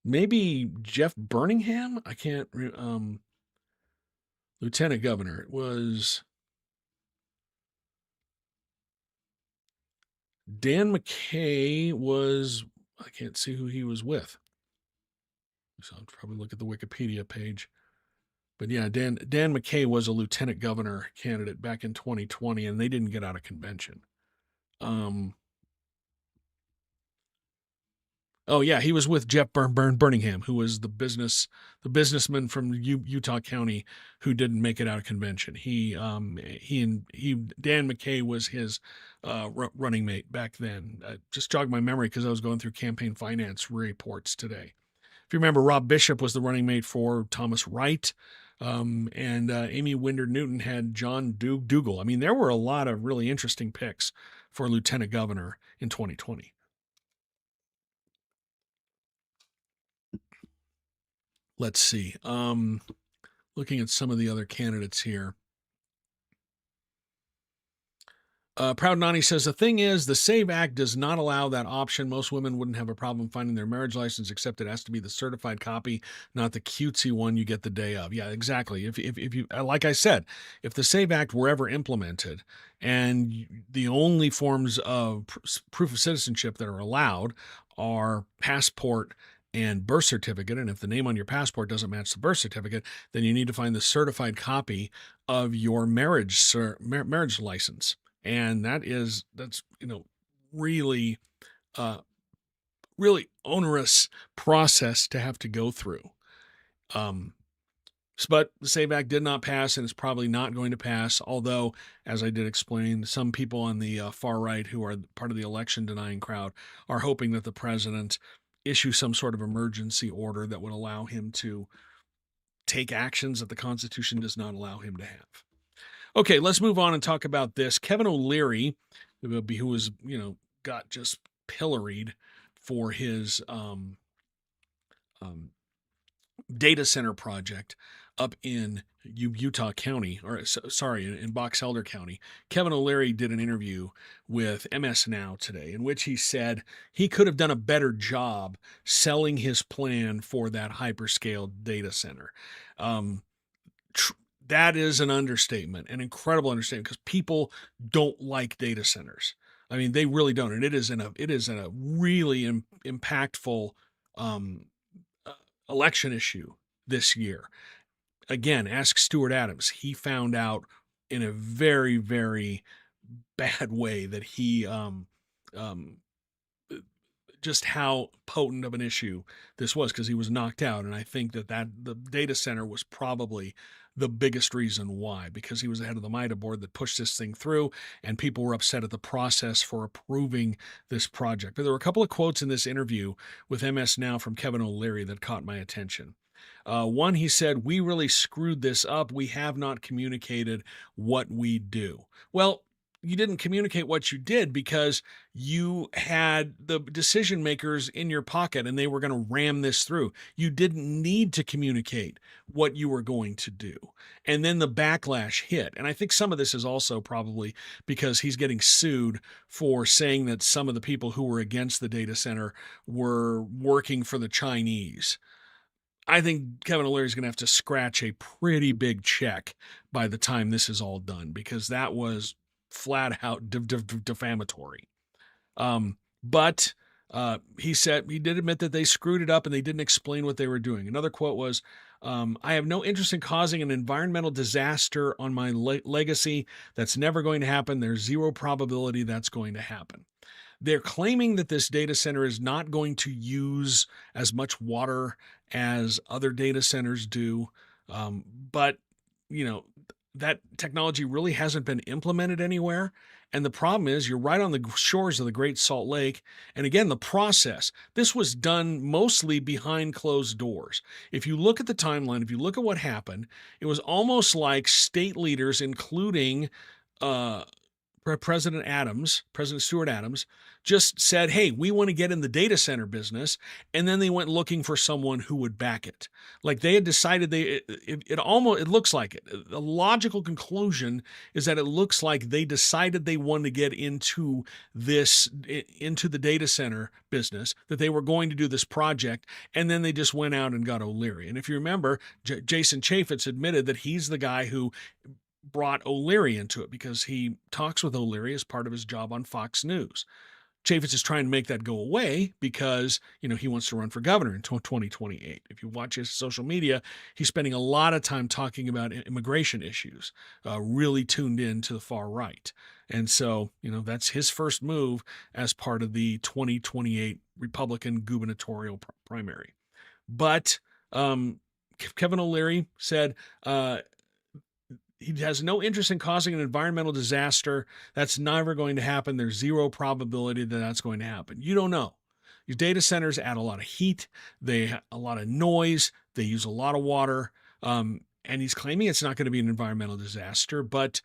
Maybe Jeff Birmingham? I can't, lieutenant governor. It was Dan McKay I can't see who he was with. So I'll probably look at the Wikipedia page. But yeah, Dan McKay was a lieutenant governor candidate back in 2020, and they didn't get out of convention. Oh yeah, he was with Jeff Burningham, who was the businessman from Utah County who didn't make it out of convention. Dan McKay was his running mate back then. Just jogged my memory because I was going through campaign finance reports today. If you remember, Rob Bishop was the running mate for Thomas Wright, and Amy Winder Newton had John Dougal. I mean, there were a lot of really interesting picks for lieutenant governor in 2020. Let's see. Looking at some of the other candidates here. Proud Nani says, the thing is, the SAVE Act does not allow that option. Most women wouldn't have a problem finding their marriage license, except it has to be the certified copy, not the cutesy one you get the day of. Yeah, exactly. If you, like I said, if the SAVE Act were ever implemented and the only forms of proof of citizenship that are allowed are passport and birth certificate, and if the name on your passport doesn't match the birth certificate, then you need to find the certified copy of your marriage license. And that's really really onerous process to have to go through. But the SAVE Act did not pass, and it's probably not going to pass, although, as I did explain, some people on the far right who are part of the election denying crowd are hoping that the president issue some sort of emergency order that would allow him to take actions that the Constitution does not allow him to have. Okay, let's move on and talk about this. Kevin O'Leary, who was, got just pilloried for his data center project up in Utah County, in Box Elder County. Kevin O'Leary did an interview with MS Now today in which he said he could have done a better job selling his plan for that hyperscale data center. That is an understatement, an incredible understatement, because people don't like data centers. I mean, they really don't, and it is a really impactful election issue this year. Again, ask Stuart Adams. He found out in a very, very bad way that he just how potent of an issue this was, because he was knocked out. And I think that the data center was probably the biggest reason why, because he was the head of the MITA board that pushed this thing through, and people were upset at the process for approving this project. But there were a couple of quotes in this interview with MS Now from Kevin O'Leary that caught my attention. One, he said, "We really screwed this up. We have not communicated what we do." Well, you didn't communicate what you did because you had the decision makers in your pocket and they were going to ram this through. You didn't need to communicate what you were going to do. And then the backlash hit. And I think some of this is also probably because he's getting sued for saying that some of the people who were against the data center were working for the Chinese. I think Kevin O'Leary is going to have to scratch a pretty big check by the time this is all done, because that was flat out defamatory. But he said he did admit that they screwed it up and they didn't explain what they were doing. Another quote was, "I have no interest in causing an environmental disaster on my legacy. That's never going to happen. There's zero probability that's going to happen." They're claiming that this data center is not going to use as much water as other data centers do. But, that technology really hasn't been implemented anywhere. And the problem is you're right on the shores of the Great Salt Lake. And again, the process, this was done mostly behind closed doors. If you look at the timeline, if you look at what happened, it was almost like state leaders, including President Stuart Adams, just said, "Hey, we want to get in the data center business." And then they went looking for someone who would back it. Like they had decided it looks like it. The logical conclusion is that it looks like they decided they wanted to get into the data center business, that they were going to do this project. And then they just went out and got O'Leary. And if you remember, Jason Chaffetz admitted that he's the guy who brought O'Leary into it because he talks with O'Leary as part of his job on Fox News. Chaffetz is trying to make that go away because, he wants to run for governor in 2028. If you watch his social media, he's spending a lot of time talking about immigration issues, really tuned in to the far right. And so, that's his first move as part of the 2028 Republican gubernatorial primary. But Kevin O'Leary said he has no interest in causing an environmental disaster. That's never going to happen. There's zero probability that that's going to happen. You don't know. Your data centers add a lot of heat. They have a lot of noise. They use a lot of water. And he's claiming it's not going to be an environmental disaster, but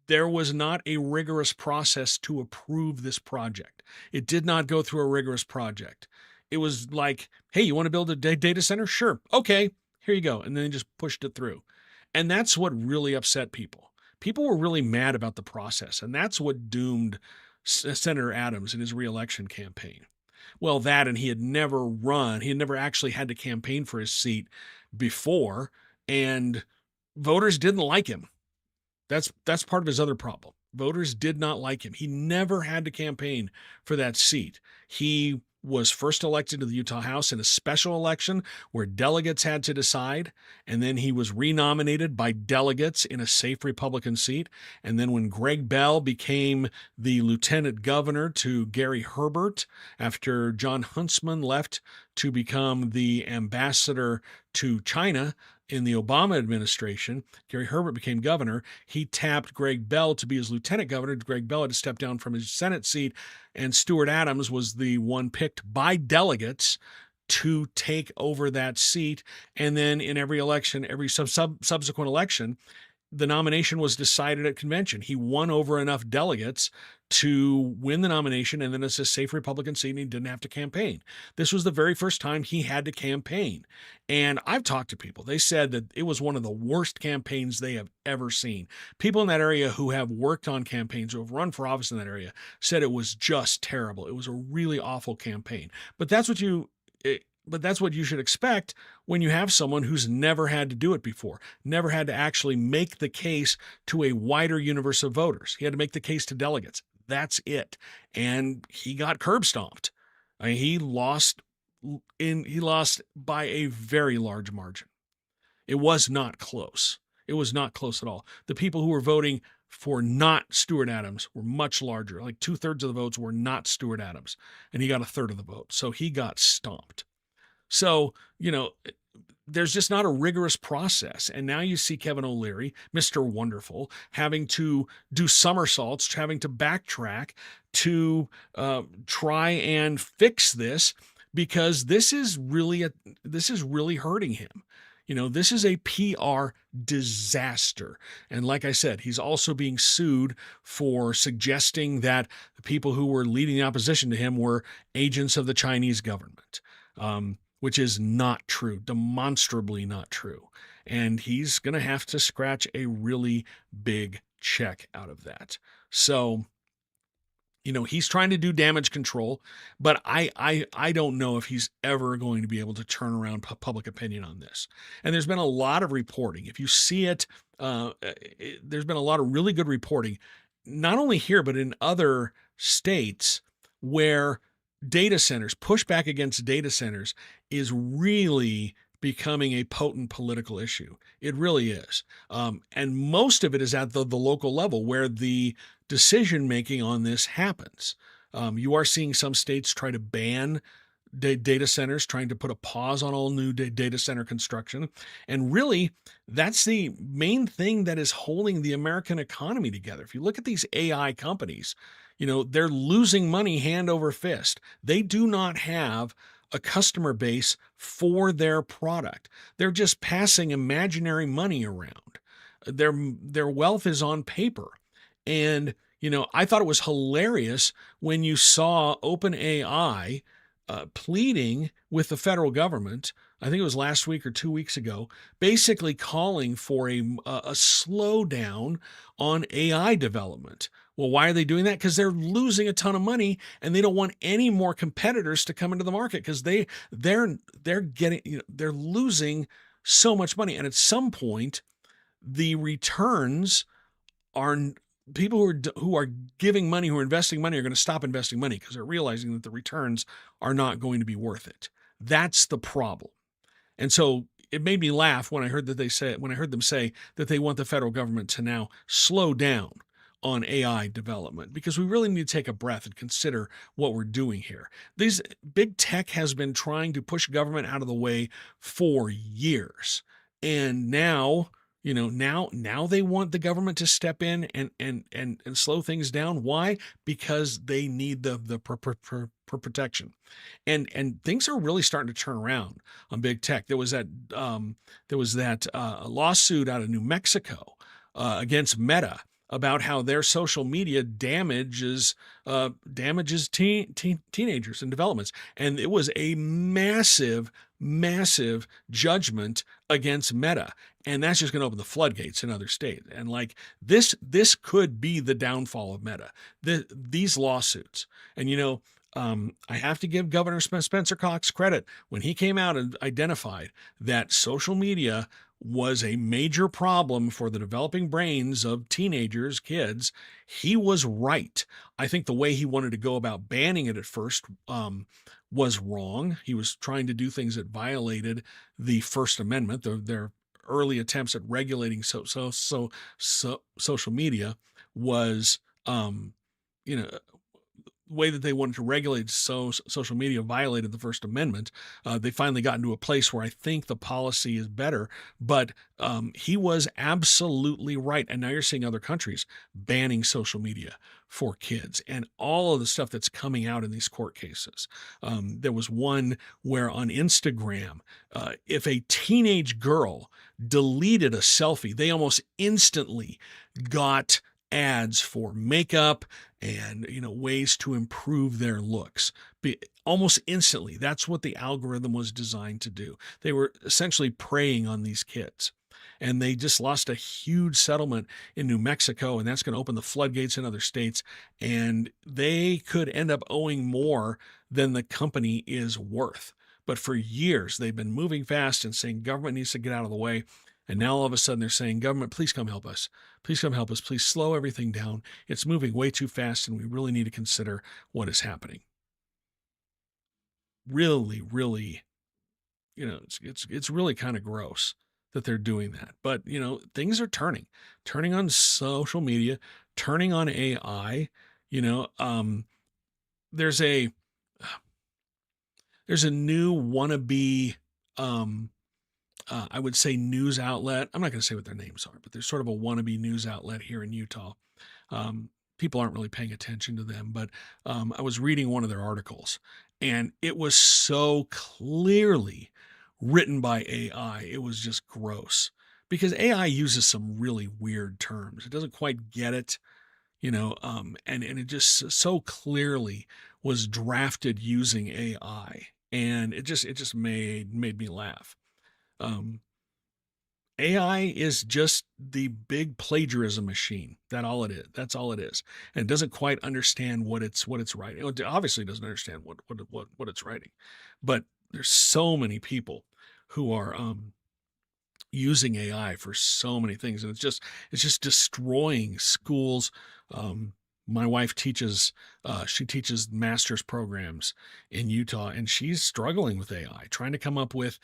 there was not a rigorous process to approve this project. It did not go through a rigorous project. It was like, hey, you want to build a data center? Sure. Okay, here you go. And then they just pushed it through. And that's what really upset people. People were really mad about the process, and that's what doomed Senator Adams in his reelection campaign. Well, that, and he had never run. He had never actually had to campaign for his seat before, and voters didn't like him. That's part of his other problem. Voters did not like him. He never had to campaign for that seat. He was first elected to the Utah House in a special election where delegates had to decide, and then he was renominated by delegates in a safe Republican seat. And then when Greg Bell became the lieutenant governor to Gary Herbert after John Huntsman left to become the ambassador to China in the Obama administration, Gary Herbert became governor. He tapped Greg Bell to be his lieutenant governor. Greg Bell had to step down from his Senate seat, and Stuart Adams was the one picked by delegates to take over that seat. And then in every election, every subsequent election, the nomination was decided at convention. He won over enough delegates to win the nomination, and then it's a safe Republican seat, and he didn't have to campaign. This was the very first time he had to campaign. And I've talked to people. They said that it was one of the worst campaigns they have ever seen. People in that area who have worked on campaigns, who have run for office in that area, said it was just terrible. It was a really awful campaign. But that's what you should expect when you have someone who's never had to do it before, never had to actually make the case to a wider universe of voters. He had to make the case to delegates. That's it. And he got curb stomped. I mean, he lost by a very large margin. It was not close. It was not close at all. The people who were voting for not Stuart Adams were much larger. Like 2/3 of the votes were not Stuart Adams, and he got 1/3 of the vote. So he got stomped. So, there's just not a rigorous process. And now you see Kevin O'Leary, Mr. Wonderful, having to do somersaults, having to backtrack to try and fix this, because this is really hurting him. This is a PR disaster. And like I said, he's also being sued for suggesting that the people who were leading the opposition to him were agents of the Chinese government. Which is not true, demonstrably not true. And he's going to have to scratch a really big check out of that. So, he's trying to do damage control, but I don't know if he's ever going to be able to turn around public opinion on this. And there's been a lot of reporting. If you see it, there's been a lot of really good reporting, not only here, but in other states where pushback against data centers is really becoming a potent political issue. It really is. And most of it is at the local level where the decision-making on this happens. You are seeing some states try to ban data centers, trying to put a pause on all new data center construction. And really, that's the main thing that is holding the American economy together. If you look at these AI companies, they're losing money hand over fist. They do not have a customer base for their product. They're just passing imaginary money around. Their wealth is on paper. And, I thought it was hilarious when you saw OpenAI pleading with the federal government, I think it was last week or 2 weeks ago, basically calling for a slowdown on AI development. Well, why are they doing that? Because they're losing a ton of money, and they don't want any more competitors to come into the market because they're losing so much money. And at some point, the returns people who are giving money, who are investing money, are going to stop investing money because they're realizing that the returns are not going to be worth it. That's the problem. And so it made me laugh when I heard them say that they want the federal government to now slow down on AI development, because we really need to take a breath and consider what we're doing here. These big tech has been trying to push government out of the way for years. And now, now they want the government to step in and slow things down. Why? Because they need the protection. And things are really starting to turn around on big tech. There was that lawsuit out of New Mexico against Meta about how their social media damages teenagers and developments, and it was a massive judgment against Meta, and that's just going to open the floodgates in other states. And like this could be the downfall of Meta. These lawsuits, and I have to give Governor Spencer Cox credit when he came out and identified that social media was a major problem for the developing brains of teenagers, kids. He was right. I think the way he wanted to go about banning it at first was wrong. He was trying to do things that violated the First Amendment. Their early attempts at regulating social media was, way that they wanted to regulate social media violated the First Amendment. They finally got into a place where I think the policy is better, but he was absolutely right. And now you're seeing other countries banning social media for kids and all of the stuff that's coming out in these court cases. There was one where on Instagram, if a teenage girl deleted a selfie, they almost instantly got ads for makeup and ways to improve their looks almost instantly. That's what the algorithm was designed to do. They were essentially preying on these kids, and they just lost a huge settlement in New Mexico, and that's going to open the floodgates in other states, and they could end up owing more than the company is worth. But for years they've been moving fast and saying government needs to get out of the way. And now all of a sudden they're saying, government, please come help us. Please come help us. Please slow everything down. It's moving way too fast, and we really need to consider what is happening. Really, really, it's really kind of gross that they're doing that. But, things are turning on social media, turning on AI. There's a new wannabe, I would say, news outlet. I'm not going to say what their names are, but there's sort of a wannabe news outlet here in Utah. People aren't really paying attention to them, but I was reading one of their articles, and it was so clearly written by AI. It was just gross, because AI uses some really weird terms. It doesn't quite get it, and it just so clearly was drafted using AI, and it just made me laugh. AI is just the big plagiarism machine. That's all it is. And it doesn't quite understand what it's writing. It obviously doesn't understand what it's writing. But there's so many people who are using AI for so many things, and it's just destroying schools. My wife teaches master's programs in Utah, and she's struggling with AI, trying to come up with,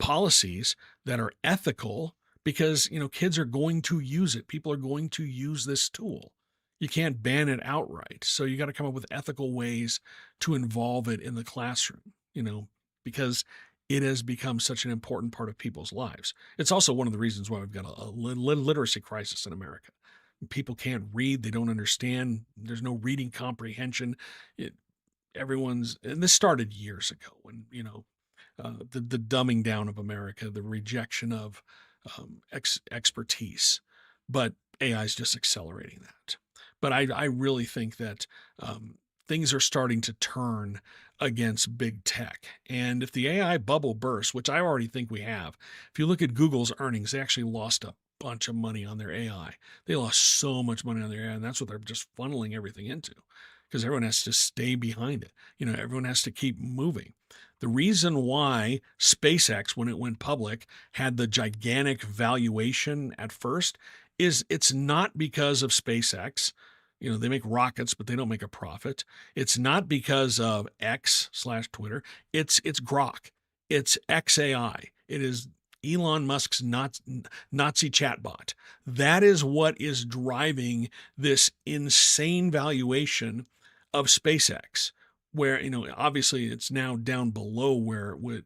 policies that are ethical, because kids are going to use it. People are going to use this tool. You can't ban it outright. So you got to come up with ethical ways to involve it in the classroom, because it has become such an important part of people's lives. It's also one of the reasons why we've got a literacy crisis in America. People can't read. They don't understand. There's no reading comprehension. And this started years ago when, the dumbing down of America, the rejection of expertise, but AI is just accelerating that. But I really think that things are starting to turn against big tech. And if the AI bubble bursts, which I already think we have, if you look at Google's earnings, they actually lost a bunch of money on their AI. They lost so much money on their AI, and that's what they're just funneling everything into, because everyone has to stay behind it. Everyone has to keep moving. The reason why SpaceX, when it went public, had the gigantic valuation at first is it's not because of SpaceX. You know, they make rockets, but they don't make a profit. It's not because of X slash Twitter. It's Grok. It's XAI. It is Elon Musk's Nazi chatbot. That is what is driving this insane valuation of SpaceX, where, you know, obviously it's now down below where it would,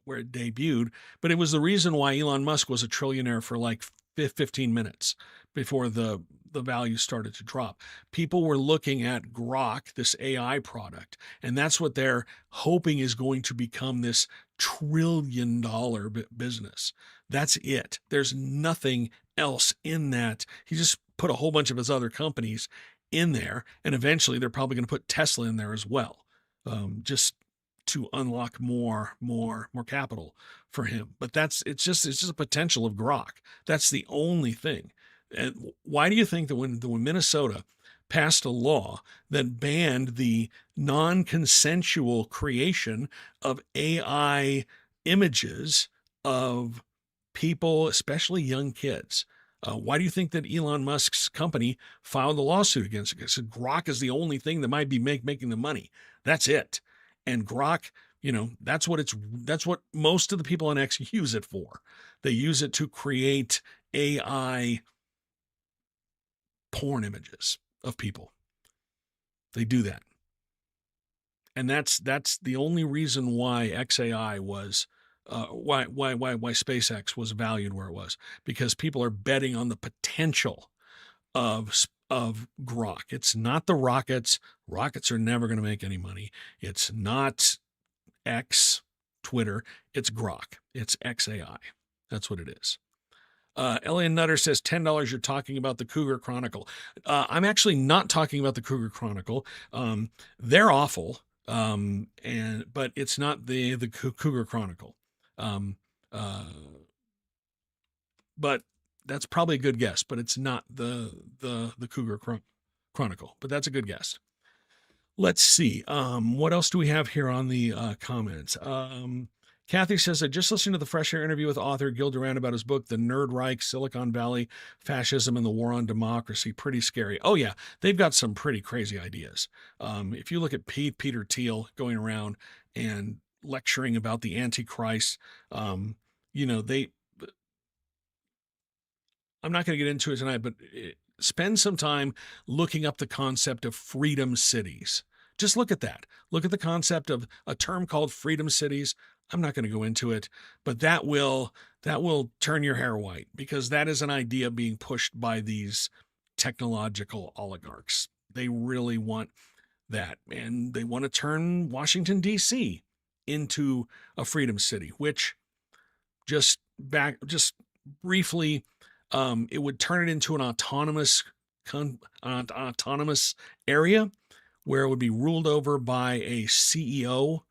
where it debuted, but it was the reason why Elon Musk was a trillionaire for like 15 minutes before the value started to drop. People were looking at Grok, this AI product, and that's what they're hoping is going to become this $1 trillion business. That's it. There's nothing else in that. He just put a whole bunch of his other companies in there, and eventually they're probably going to put Tesla in there as well, just to unlock more capital for him. But it's just a potential of Grok. That's the only thing. And why do you think that when Minnesota passed a law that banned the non-consensual creation of AI images of people, especially young kids? Why do you think that Elon Musk's company filed a lawsuit against it? Because Grok is the only thing that might be making the money. That's it. And Grok, you know, that's what most of the people on X use it for. They use it to create AI porn images of people. They do that. And that's the only reason why XAI was why SpaceX was valued where it was, because people are betting on the potential of Grok. It's not the rockets. Rockets are never going to make any money. It's not X, Twitter. It's Grok. It's XAI. That's what it is. Elian Nutter says $10. You're talking about the Cougar Chronicle. I'm actually not talking about the Cougar Chronicle. They're awful. But it's not the Cougar Chronicle. But that's probably a good guess, but it's not the Cougar Chronicle, but that's a good guess. Let's see. What else do we have here on the comments? Kathy says, I just listened to the Fresh Air interview with author Gil Duran about his book, The Nerd Reich, Silicon Valley, Fascism and the War on Democracy. Pretty scary. Oh, yeah. They've got some pretty crazy ideas. If you look at Peter Thiel going around and lecturing about the Antichrist, you know, I'm not going to get into it tonight, but spend some time looking up the concept of freedom cities. Just look at that. Look at the concept of a term called freedom cities. I'm not going to go into it, but that will turn your hair white, because that is an idea being pushed by these technological oligarchs. They really want that, and they want to turn Washington, D.C. into a freedom city, which just briefly, it would turn it into an autonomous area where it would be ruled over by a CEO.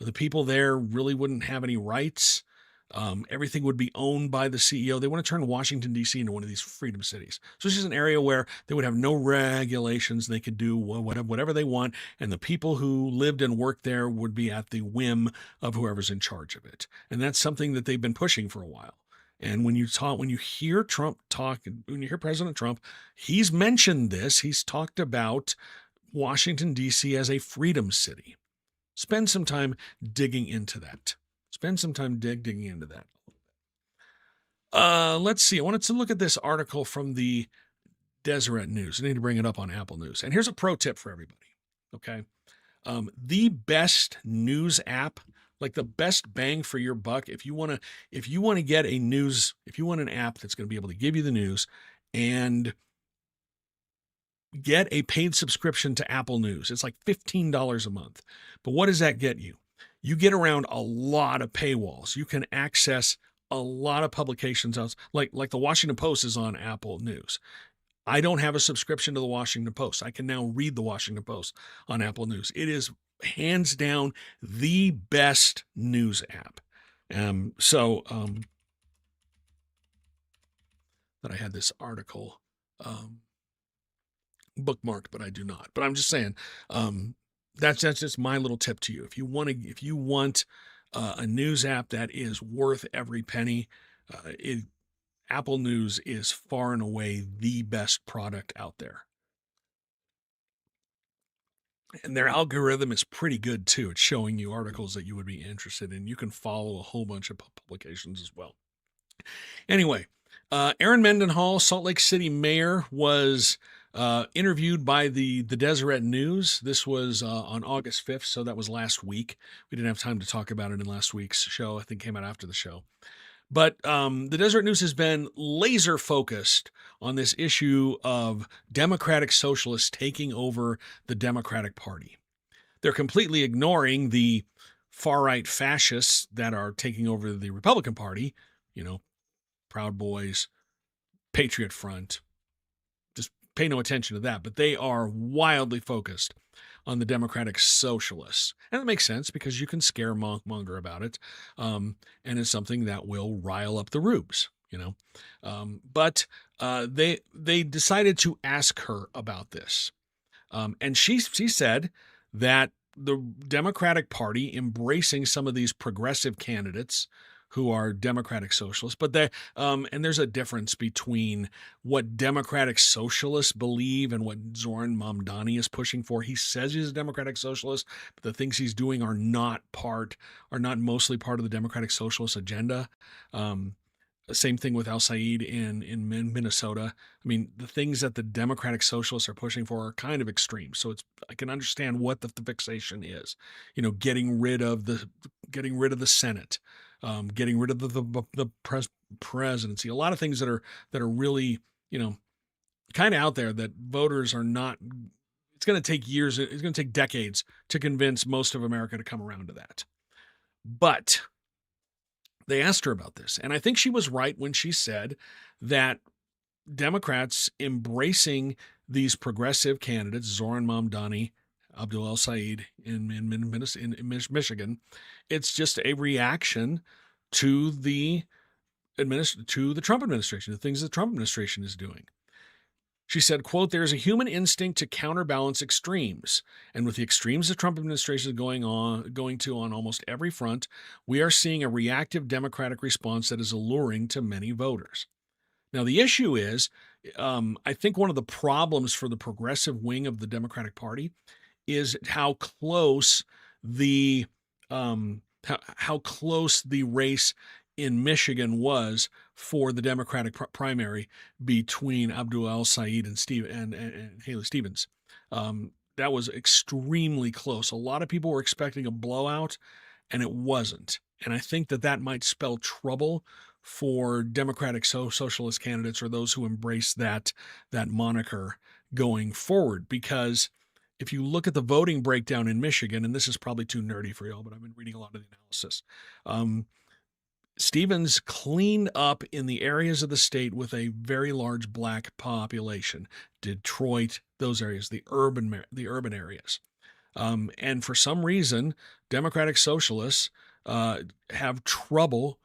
The people there really wouldn't have any rights. Everything would be owned by the CEO. They want to turn Washington, D.C. into one of these freedom cities. So it's just an area where they would have no regulations. They could do whatever they want. And the people who lived and worked there would be at the whim of whoever's in charge of it. And that's something that they've been pushing for a while. And when you hear Trump talk, when you hear President Trump, he's mentioned this. He's talked about Washington, D.C. as a freedom city. Spend some time digging into that. Spend some time digging into that. Let's see. I wanted to look at this article from the Deseret News. I need to bring it up on Apple News. And here's a pro tip for everybody. Okay. The best news app, like the best bang for your buck, if you want to get a news, if you want an app that's going to be able to give you the news and get a paid subscription to Apple News. It's like $15 a month. But what does that get you? You get around a lot of paywalls. You can access a lot of publications out, like the Washington Post is on Apple News. I don't have a subscription to the Washington Post. I can now read the Washington Post on Apple News. It is hands down the best news app. That I had this article bookmarked, but I do not. But I'm just saying, that's just my little tip to you. If you want a news app that is worth every penny, Apple News is far and away the best product out there. And their algorithm is pretty good too. It's showing you articles that you would be interested in. You can follow a whole bunch of publications as well. Anyway, Erin Mendenhall, Salt Lake City mayor, was interviewed by the Deseret News. This was on August 5th, so that was last week. We didn't have time to talk about it in last week's show. I think it came out after the show. But the Deseret News has been laser focused on this issue of Democratic Socialists taking over the Democratic Party. They're completely ignoring the far-right fascists that are taking over the Republican Party, Proud Boys, Patriot Front. Just pay no attention to that. But they are wildly focused on the Democratic Socialists. And it makes sense because you can scaremonger about it. And it's something that will rile up the rubes, But they decided to ask her about this. And she said that the Democratic Party embracing some of these progressive candidates who are Democratic Socialists, but and there's a difference between what Democratic Socialists believe and what Zoran Mamdani is pushing for. He says he's a Democratic Socialist, but the things he's doing are not mostly part of the Democratic Socialist agenda. Same thing with Al Said in Minnesota. I mean, the things that the Democratic Socialists are pushing for are kind of extreme. So I can understand what the fixation is. Getting rid of the Senate, getting rid of the presidency. A lot of things that are really kind of out there that voters are not. It's going to take years. It's going to take decades to convince most of America to come around to that. But they asked her about this, and I think she was right when she said that Democrats embracing these progressive candidates, Zoran Mamdani, Abdul El Said in Michigan, it's just a reaction to the Trump administration, the things the Trump administration is doing. She said, quote, "There is a human instinct to counterbalance extremes. And with the extremes the Trump administration is going to on almost every front, we are seeing a reactive Democratic response that is alluring to many voters." Now, the issue is, I think one of the problems for the progressive wing of the Democratic Party is how close the race in Michigan was for the Democratic primary between Abdul El Said and Haley Stevens. That was extremely close. A lot of people were expecting a blowout, and it wasn't. And I think that might spell trouble for Democratic socialist candidates or those who embrace that moniker going forward. Because if you look at the voting breakdown in Michigan, and this is probably too nerdy for y'all, but I've been reading a lot of the analysis. Stevens cleaned up in the areas of the state with a very large black population. Detroit, those areas, the urban areas. And for some reason, Democratic Socialists have trouble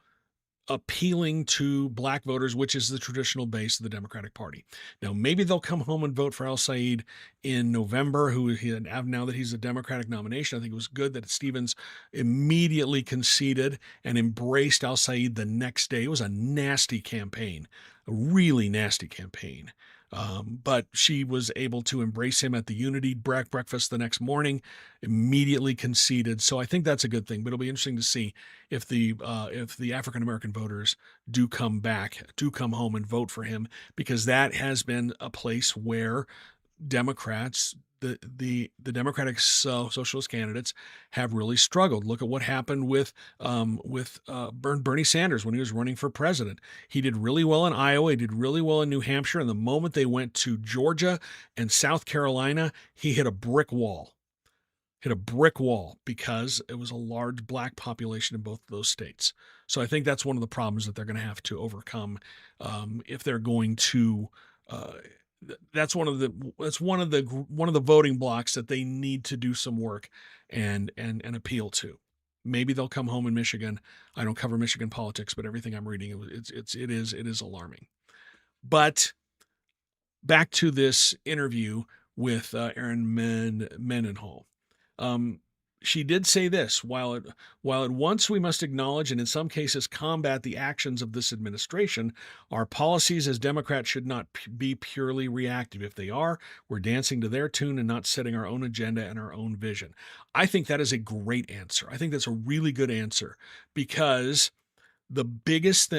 appealing to black voters, which is the traditional base of the Democratic Party. Now, maybe they'll come home and vote for Al Said in November, now that he's a Democratic nomination. I think it was good that Stevens immediately conceded and embraced Al Said the next day. It was a nasty campaign, a really nasty campaign. But she was able to embrace him at the Unity breakfast the next morning, immediately conceded. So I think that's a good thing. But it'll be interesting to see if the African American voters do come home and vote for him, because that has been a place where Democrats, the Democratic socialist candidates, have really struggled. Look at what happened with Bernie Sanders when he was running for president. He did really well in Iowa. He did really well in New Hampshire. And the moment they went to Georgia and South Carolina, he hit a brick wall. Because it was a large black population in both of those states. So I think that's one of the problems that they're going to have to overcome if they're going to. That's one of the voting blocks that they need to do some work and appeal to. Maybe they'll come home in Michigan. I don't cover Michigan politics, but everything I'm reading, it is alarming. But back to this interview with Erin Mendenhall. she did say this: while at once we must acknowledge and in some cases combat the actions of this administration, our policies as Democrats should not be purely reactive. If they are, we're dancing to their tune and not setting our own agenda and our own vision. I think that is a great answer. I think that's a really good answer, because the biggest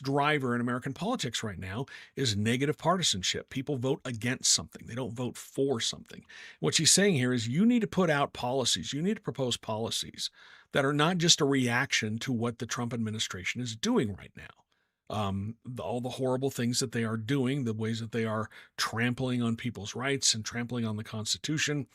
driver in American politics right now is negative partisanship. People vote against something. They don't vote for something. What she's saying here is you need to put out policies. You need to propose policies that are not just a reaction to what the Trump administration is doing right now. All the horrible things that they are doing, the ways that they are trampling on people's rights and trampling on the Constitution.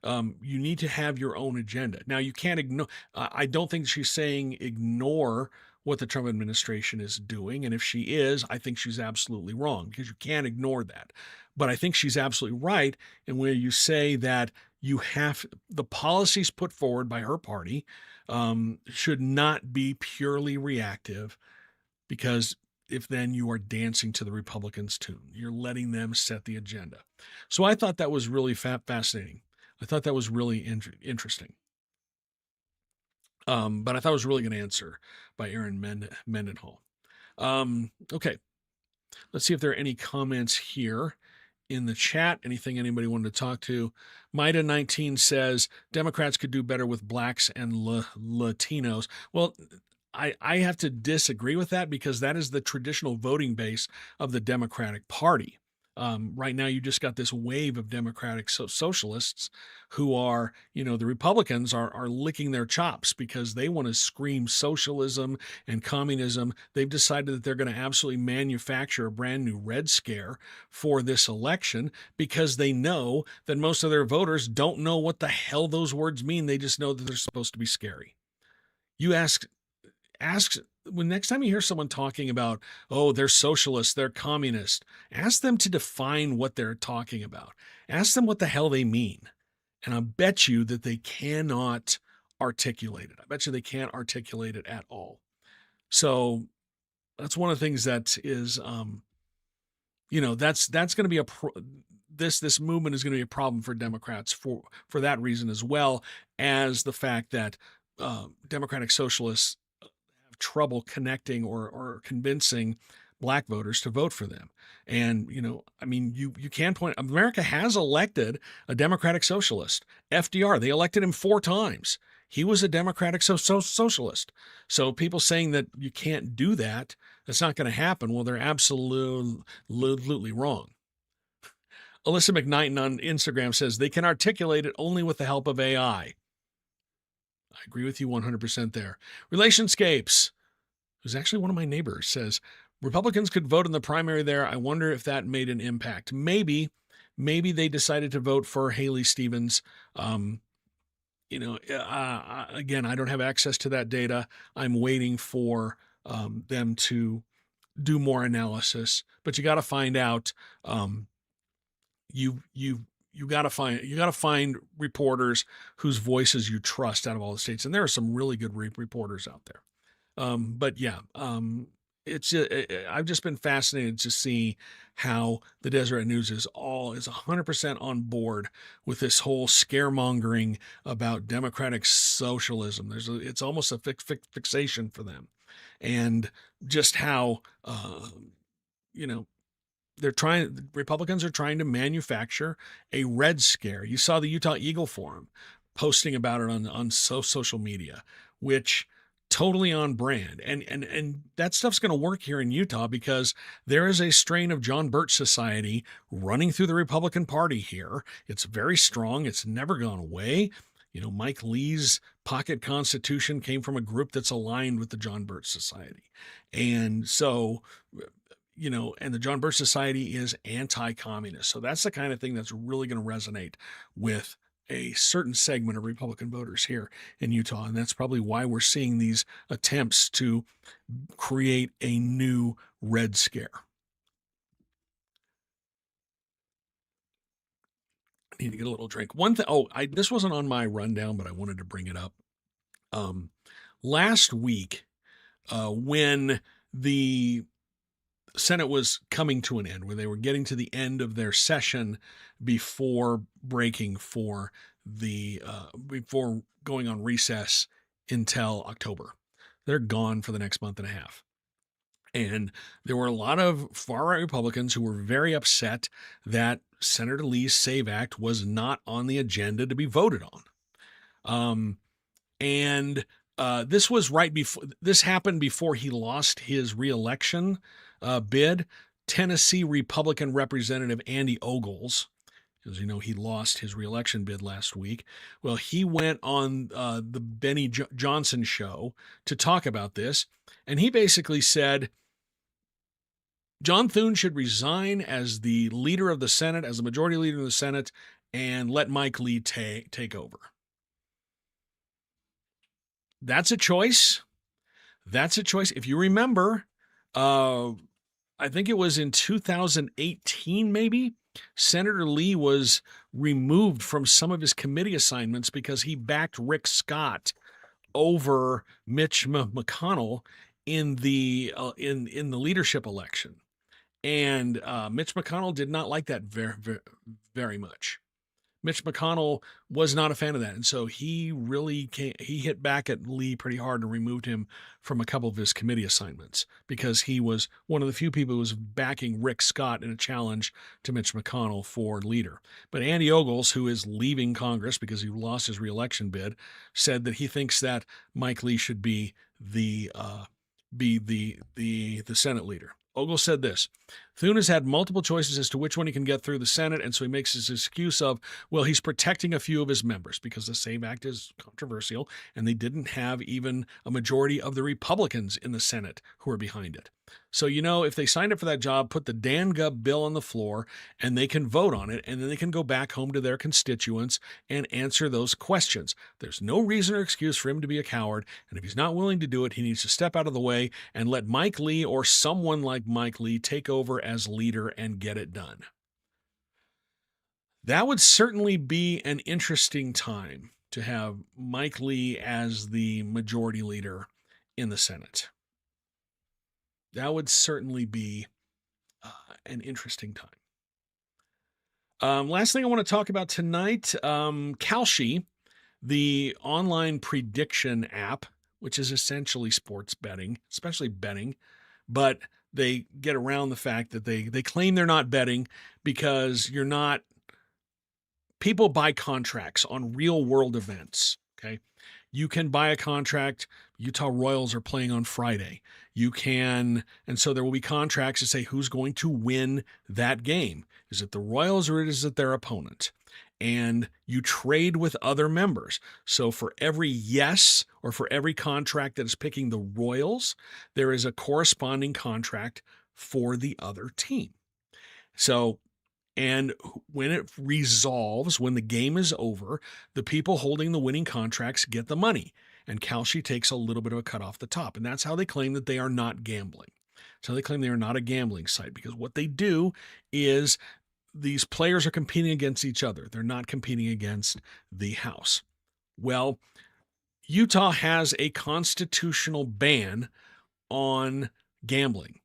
You need to have your own agenda. Now, you can't ignore, I don't think she's saying ignore what the Trump administration is doing. And if she is, I think she's absolutely wrong, because you can't ignore that. But I think she's absolutely right in where you say that you have the policies put forward by her party should not be purely reactive, because if then you are dancing to the Republicans' tune, you're letting them set the agenda. So I thought that was really fascinating. I thought that was really interesting. But I thought it was a really good answer by Aaron Mendenhall. Okay, let's see if there are any comments here in the chat. Anything anybody wanted to talk to? Mida19 says Democrats could do better with blacks and Latinos. Well, I have to disagree with that, because that is the traditional voting base of the Democratic Party. Right now, you just got this wave of Democratic socialists who are, the Republicans are licking their chops because they want to scream socialism and communism. They've decided that they're going to absolutely manufacture a brand new Red Scare for this election, because they know that most of their voters don't know what the hell those words mean. They just know that they're supposed to be scary. You ask when next time you hear someone talking about, oh, they're socialist, they're communist, ask them to define what they're talking about. Ask them what the hell they mean. And I bet you that they cannot articulate it. I bet you they can't articulate it at all. So that's one of the things that is, that's going to be this movement is going to be a problem for Democrats for that reason, as well as the fact that Democratic socialists trouble connecting or convincing black voters to vote for them. And, you can point, America has elected a Democratic socialist, FDR. They elected him 4 times. He was a Democratic socialist. So people saying that you can't do that, that's not going to happen, well, they're absolutely wrong. Alyssa McKnighton on Instagram says they can articulate it only with the help of AI. I agree with you 100% there. Relationscapes, who's actually one of my neighbors, says Republicans could vote in the primary there. I wonder if that made an impact. Maybe they decided to vote for Haley Stevens. Again, I don't have access to that data. I'm waiting for them to do more analysis, but you got to find out. You got to find reporters whose voices you trust out of all the states. And there are some really good reporters out there. I've just been fascinated to see how the Deseret News is 100% on board with this whole scaremongering about democratic socialism. It's almost a fixation for them, and just how, Republicans are trying to manufacture a Red Scare. You saw the Utah Eagle Forum posting about it on social media, which totally on brand. And that stuff's going to work here in Utah, because there is a strain of John Birch Society running through the Republican Party here. It's very strong. It's never gone away. Mike Lee's pocket constitution came from a group that's aligned with the John Birch Society. And so, and the John Birch Society is anti-communist. So that's the kind of thing that's really going to resonate with a certain segment of Republican voters here in Utah. And that's probably why we're seeing these attempts to create a new Red Scare. I need to get a little drink. This wasn't on my rundown, but I wanted to bring it up. Last week, when the Senate was coming to an end, where they were getting to the end of their session before breaking for before going on recess until October. They're gone for the next month and a half. And there were a lot of far-right Republicans who were very upset that Senator Lee's SAVE Act was not on the agenda to be voted on. This was this happened before he lost his reelection bid. Tennessee Republican Representative Andy Ogles, as you know, he lost his reelection bid last week. Well, he went on the Benny Johnson show to talk about this, and he basically said John Thune should resign as the leader of the Senate, as the majority leader of the Senate, and let Mike Lee take over. That's a choice. That's a choice. If you remember, I think it was in 2018, maybe, Senator Lee was removed from some of his committee assignments because he backed Rick Scott over Mitch McConnell in the leadership election. And Mitch McConnell did not like that very, very, very much. Mitch McConnell was not a fan of that. And so he hit back at Lee pretty hard and removed him from a couple of his committee assignments because he was one of the few people who was backing Rick Scott in a challenge to Mitch McConnell for leader. But Andy Ogles, who is leaving Congress because he lost his reelection bid, said that he thinks that Mike Lee should be the Senate leader. Ogles said this: Thune has had multiple choices as to which one he can get through the Senate, and so he makes his excuse of, well, he's protecting a few of his members because the SAVE Act is controversial, and they didn't have even a majority of the Republicans in the Senate who are behind it. So, if they signed up for that job, put the Dan Gubb bill on the floor, and they can vote on it, and then they can go back home to their constituents and answer those questions. There's no reason or excuse for him to be a coward, and if he's not willing to do it, he needs to step out of the way and let Mike Lee or someone like Mike Lee take over as leader and get it done. That would certainly be an interesting time to have Mike Lee as the majority leader in the Senate. That would certainly be an interesting time. Last thing I want to talk about tonight, Kalshi, the online prediction app, which is essentially sports betting, especially betting, but they get around the fact that they claim they're not betting because people buy contracts on real world events. Okay. You can buy a contract. Utah Royals are playing on Friday. And so there will be contracts to say who's going to win that game. Is it the Royals or is it their opponent? And you trade with other members. So for every yes or for every contract that is picking the Royals, there is a corresponding contract for the other team. So, and when it resolves, when the game is over, the people holding the winning contracts get the money. And Kalshi takes a little bit of a cut off the top. And that's how they claim that they are not gambling. So they claim they are not a gambling site because what they do is these players are competing against each other. They're not competing against the house. Well, Utah has a constitutional ban on gambling.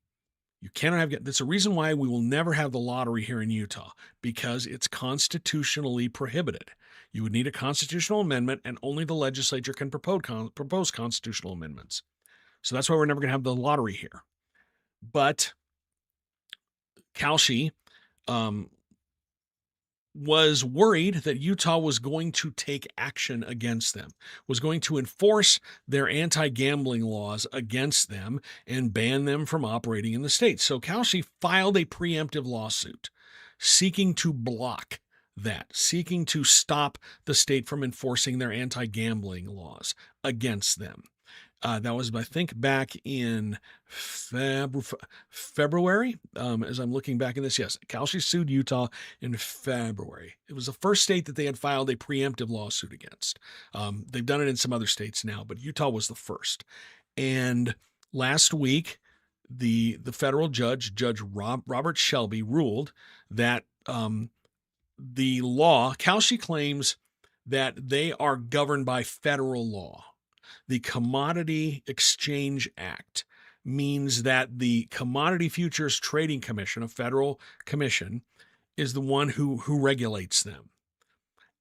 You cannot have, that's a reason why we will never have the lottery here in Utah, because it's constitutionally prohibited. You would need a constitutional amendment, and only the legislature can propose constitutional amendments. So that's why we're never going to have the lottery here. But Kalshi was worried that Utah was going to take action against them, was going to enforce their anti-gambling laws against them and ban them from operating in the state. So Kalshi filed a preemptive lawsuit seeking to block that, seeking to stop the state from enforcing their anti-gambling laws against them. That was, I think, back in February. As I'm looking back at this, yes, Kalshi sued Utah in February. It was the first state that they had filed a preemptive lawsuit against. They've done it in some other states now, but Utah was the first. And last week, the federal judge, Robert Shelby, ruled that the law, Kalshi claims that they are governed by federal law. The Commodity Exchange Act means that the Commodity Futures Trading Commission, a federal commission, is the one who regulates them.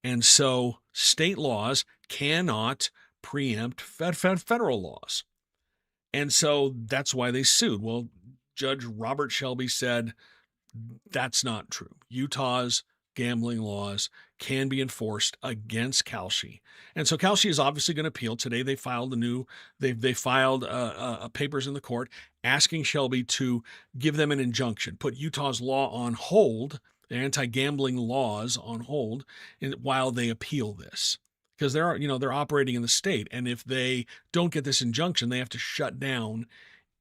And so state laws cannot preempt federal laws. And so that's why they sued. Well, Judge Robert Shelby said that's not true. Utah's gambling laws can be enforced against Kalshi. And so Kalshi is obviously going to appeal. Today they filed they filed papers in the court asking Shelby to give them an injunction, put Utah's law on hold, the anti-gambling laws on hold, while they appeal this. Because they're operating in the state, and if they don't get this injunction, they have to shut down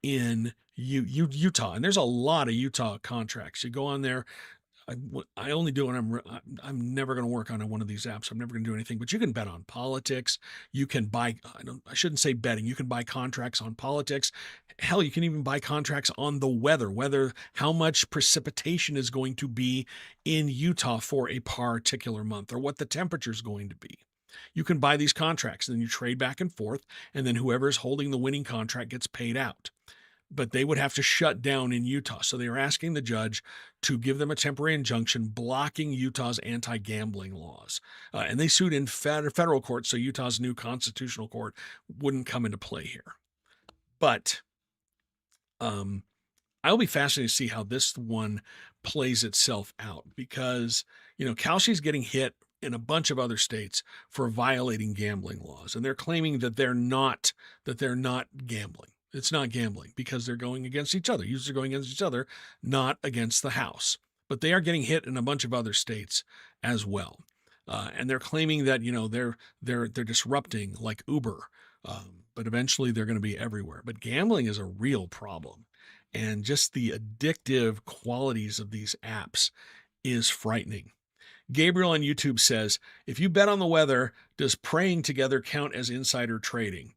in Utah. And there's a lot of Utah contracts. You go on there. I only do it when I'm never going to work on one of these apps. I'm never going to do anything, but you can bet on politics. You can buy, I shouldn't say betting. You can buy contracts on politics. Hell, you can even buy contracts on the weather, how much precipitation is going to be in Utah for a particular month, or what the temperature is going to be. You can buy these contracts, and then you trade back and forth, and then whoever's holding the winning contract gets paid out. But they would have to shut down in Utah. So they are asking the judge to give them a temporary injunction blocking Utah's anti-gambling laws. And they sued in federal court, so Utah's new constitutional court wouldn't come into play here. But I'll be fascinated to see how this one plays itself out, because, Kalshi's getting hit in a bunch of other states for violating gambling laws. And they're claiming that they're not gambling. It's not gambling because they're going against each other. Users are going against each other, not against the House. But they are getting hit in a bunch of other states as well. And they're claiming that, they're disrupting like Uber. But eventually they're going to be everywhere. But gambling is a real problem. And just the addictive qualities of these apps is frightening. Gabriel on YouTube says, if you bet on the weather, does praying together count as insider trading?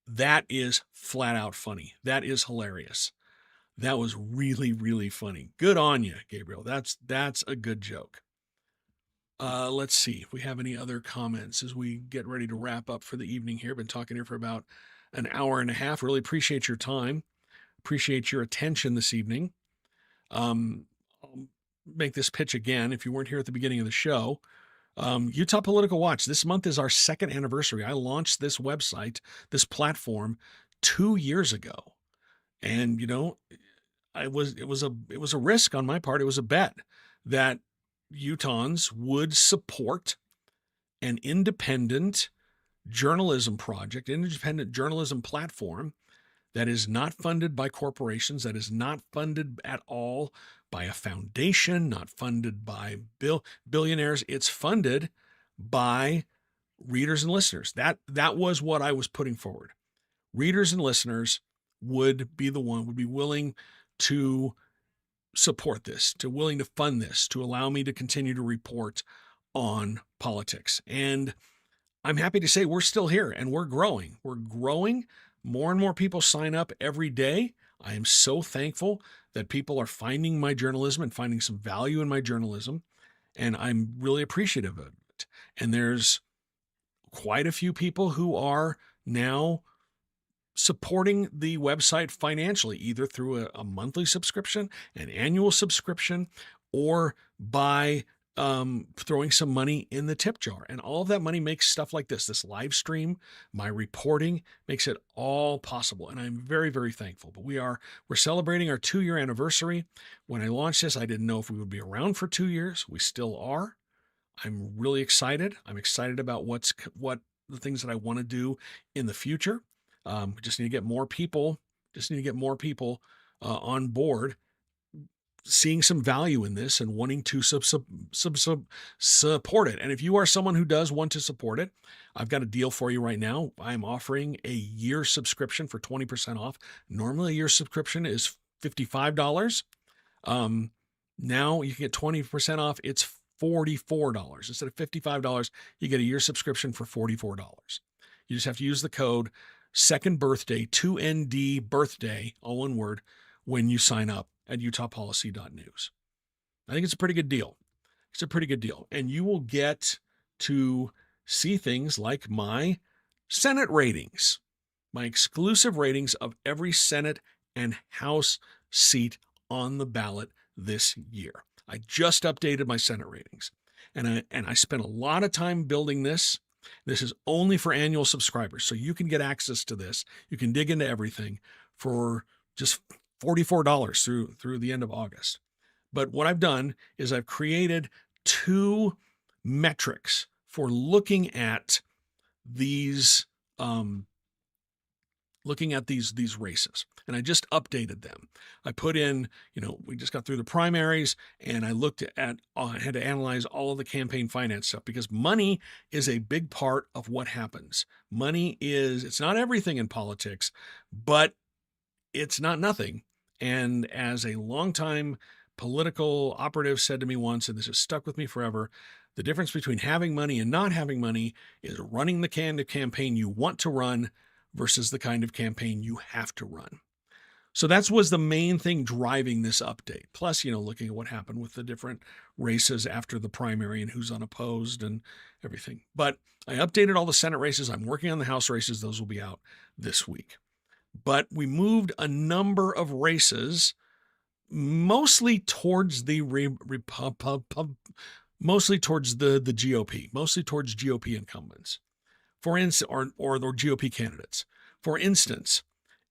That is flat out funny. That is hilarious. That was really, really funny. Good on you, Gabriel. That's a good joke. Let's see if we have any other comments as we get ready to wrap up for the evening here. Been talking here for about an hour and a half. Really appreciate your time. Appreciate your attention this evening. I'll make this pitch again. If you weren't here at the beginning of the show, Utah Political Watch, this month is our second anniversary. I launched this website, this platform 2 years ago. And, it was a risk on my part. It was a bet that Utahns would support an independent journalism project, independent journalism platform that is not funded by corporations, that is not funded at all by a foundation, not funded by billionaires. It's funded by readers and listeners. That was what I was putting forward. Readers and listeners would be willing to support this, willing to fund this, to allow me to continue to report on politics. And I'm happy to say we're still here and we're growing. We're growing. More and more people sign up every day. I am so thankful that people are finding my journalism and finding some value in my journalism. And I'm really appreciative of it. And there's quite a few people who are now supporting the website financially, either through a monthly subscription, an annual subscription, or by throwing some money in the tip jar. And all of that money makes stuff like this live stream, my reporting, makes it all possible. And I'm very, very thankful. But we're celebrating our 2-year anniversary. When I launched this, I didn't know if we would be around for 2 years. We still are. I'm really excited. I'm excited about what the things that I want to do in the future. Just need to get more people. On board, seeing some value in this and wanting to support it. And if you are someone who does want to support it, I've got a deal for you right now. I'm offering a year subscription for 20% off. Normally a year subscription is $55. Now you can get 20% off. It's $44. Instead of $55, you get a year subscription for $44. You just have to use the code second birthday, 2ND birthday, all one word, when you sign up at utahpolicy.news. I think it's a pretty good deal. It's a pretty good deal. And you will get to see things like my Senate ratings. my exclusive ratings of every Senate and House seat on the ballot this year. I just updated my Senate ratings, and I spent a lot of time building this. This is only for annual subscribers, so you can get access to this. You can dig into everything for just $44 through the end of August. But what I've done is I've created two metrics for looking at these these races, and I just updated them. I put in, we just got through the primaries, and I looked at, I had to analyze all of the campaign finance stuff, because money is a big part of what happens. It's not everything in politics, but it's not nothing. And as a longtime political operative said to me once, and this has stuck with me forever, the difference between having money and not having money is running the kind of campaign you want to run versus the kind of campaign you have to run. So that was the main thing driving this update. Plus, looking at what happened with the different races after the primary and who's unopposed and everything. But I updated all the Senate races. I'm working on the House races. Those will be out this week. But we moved a number of races mostly towards the mostly towards the GOP, mostly towards GOP incumbents. For instance, or the GOP candidates. For instance,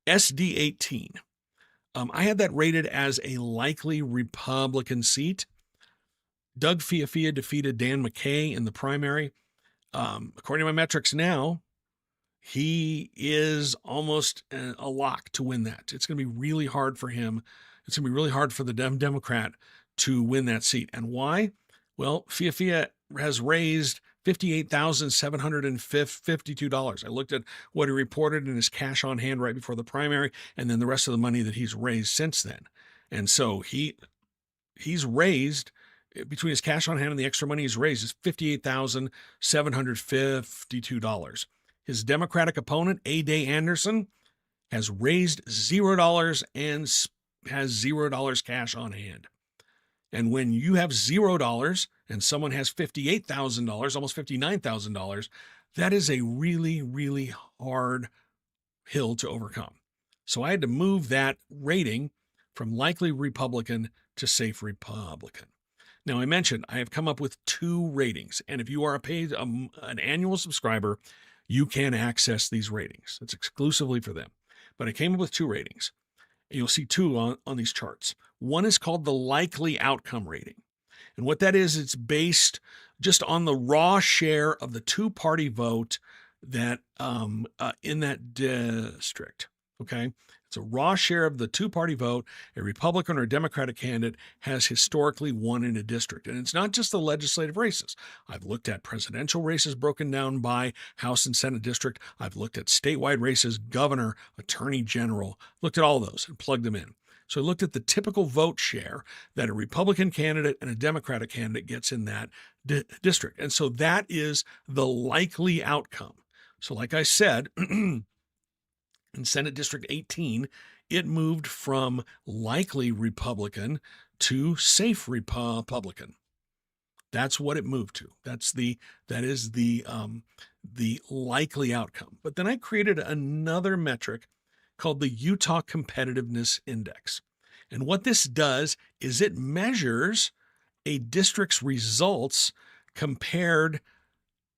SD 18. I had that rated as a likely Republican seat. Doug Fiafia defeated Dan McKay in the primary. According to my metrics now, he is almost a lock to win that. It's going to be really hard for him. It's going to be really hard for the Democrat to win that seat. And why? Well, Fiafia has raised $58,752. I looked at what he reported in his cash on hand right before the primary, and then the rest of the money that he's raised since then. And so he's raised, between his cash on hand and the extra money he's raised, is $58,752. His Democratic opponent, A. Day Anderson, has raised $0 and has $0 cash on hand. And when you have $0 and someone has $58,000, almost $59,000, that is a really, really hard hill to overcome. So I had to move that rating from likely Republican to safe Republican. Now, I mentioned I have come up with two ratings, and if you are an annual subscriber, you can access these ratings. It's exclusively for them. But I came up with two ratings. You'll see two on these charts. One is called the likely outcome rating. And what that is, it's based just on the raw share of the two-party vote that in that district. Okay? It's a raw share of the two-party vote a Republican or a Democratic candidate has historically won in a district. And it's not just the legislative races. I've looked at presidential races broken down by House and Senate district. I've looked at statewide races, governor, attorney general, looked at all those and plugged them in. So I looked at the typical vote share that a Republican candidate and a Democratic candidate gets in that district. And so that is the likely outcome. So like I said, in Senate District 18, it moved from likely Republican to safe Republican. That's what it moved to. That is the likely outcome. But then I created another metric called the Utah Competitiveness Index. And what this does is it measures a district's results compared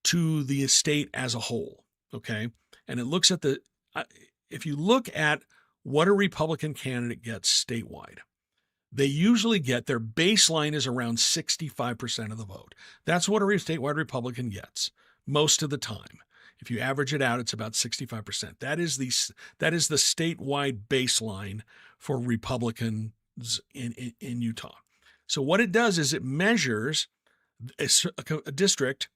to the state as a whole. Okay. And it looks at if you look at what a Republican candidate gets statewide, they usually get, their baseline is around 65% of the vote. That's what a statewide Republican gets most of the time. If you average it out, it's about 65%. That is the statewide baseline for Republicans in Utah. So what it does is it measures a district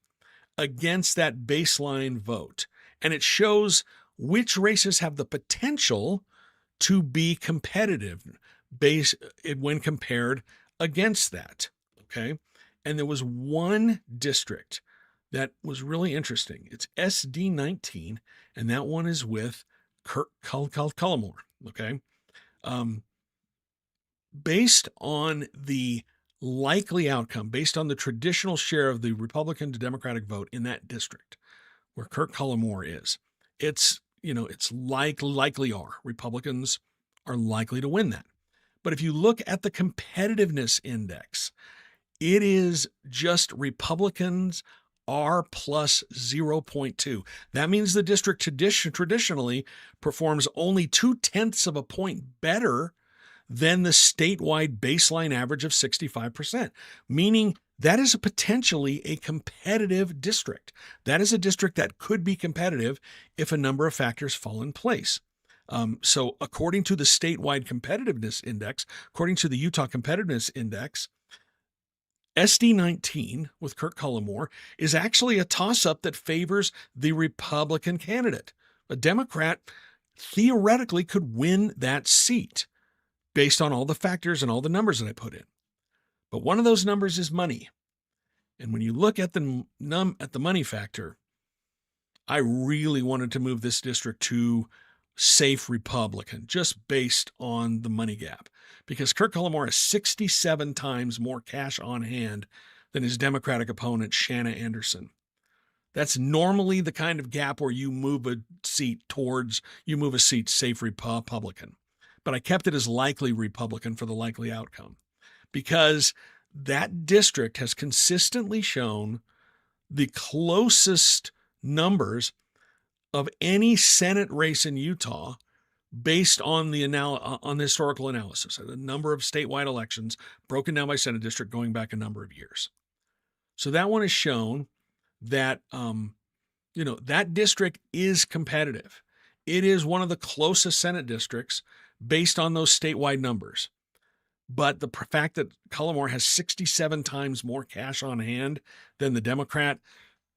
against that baseline vote, and it shows which races have the potential to be competitive when compared against that. Okay. And there was one district that was really interesting. It's SD 19, and that one is with Kirk Cullimore. Okay. Based on the likely outcome, based on the traditional share of the Republican to Democratic vote in that district where Kirk Cullimore is, it's it's likely are. Republicans are likely to win that. But if you look at the competitiveness index, it is just Republicans R plus 0.2. That means the district traditionally performs only 0.2 of a point better than the statewide baseline average of 65%, meaning that is potentially a competitive district. That is a district that could be competitive if a number of factors fall in place. So according to the statewide competitiveness index, according to the Utah Competitiveness Index, SD 19 with Kirk Cullimore is actually a toss-up that favors the Republican candidate. A Democrat theoretically could win that seat based on all the factors and all the numbers that I put in. But one of those numbers is money. And when you look at the money factor, I really wanted to move this district to safe Republican, just based on the money gap, because Kirk Cullimore has 67 times more cash on hand than his Democratic opponent, Shanna Anderson. That's normally the kind of gap where you move a seat safe Republican. But I kept it as likely Republican for the likely outcome, because that district has consistently shown the closest numbers of any Senate race in Utah based on the historical analysis, the number of statewide elections broken down by Senate district going back a number of years. So that one has shown that, that district is competitive. It is one of the closest Senate districts based on those statewide numbers. But the fact that Cullimore has 67 times more cash on hand than the Democrat,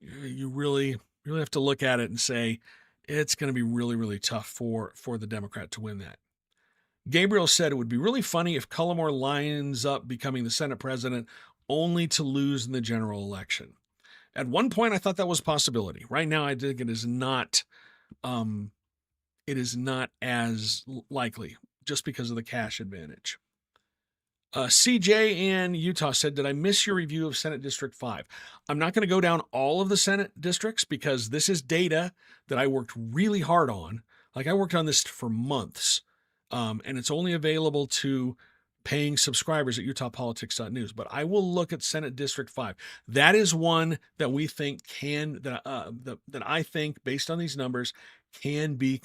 you really have to look at it and say it's going to be really, really tough for the Democrat to win that. Gabriel said it would be really funny if Cullimore lines up becoming the Senate president only to lose in the general election. At one point, I thought that was a possibility. Right now, I think it is not as likely just because of the cash advantage. CJ in Utah said, did I miss your review of Senate District 5? I'm not going to go down all of the Senate districts because this is data that I worked really hard on. Like, I worked on this for months, and it's only available to paying subscribers at utahpolitics.news. But I will look at Senate District 5. That is one that we think that I think, based on these numbers, can be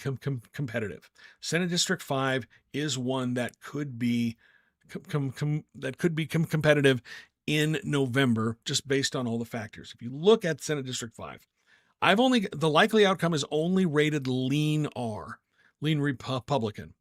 competitive. Senate District 5 is one that could be competitive in November, just based on all the factors. If you look at Senate District 5, the likely outcome is only rated lean R, lean Republican.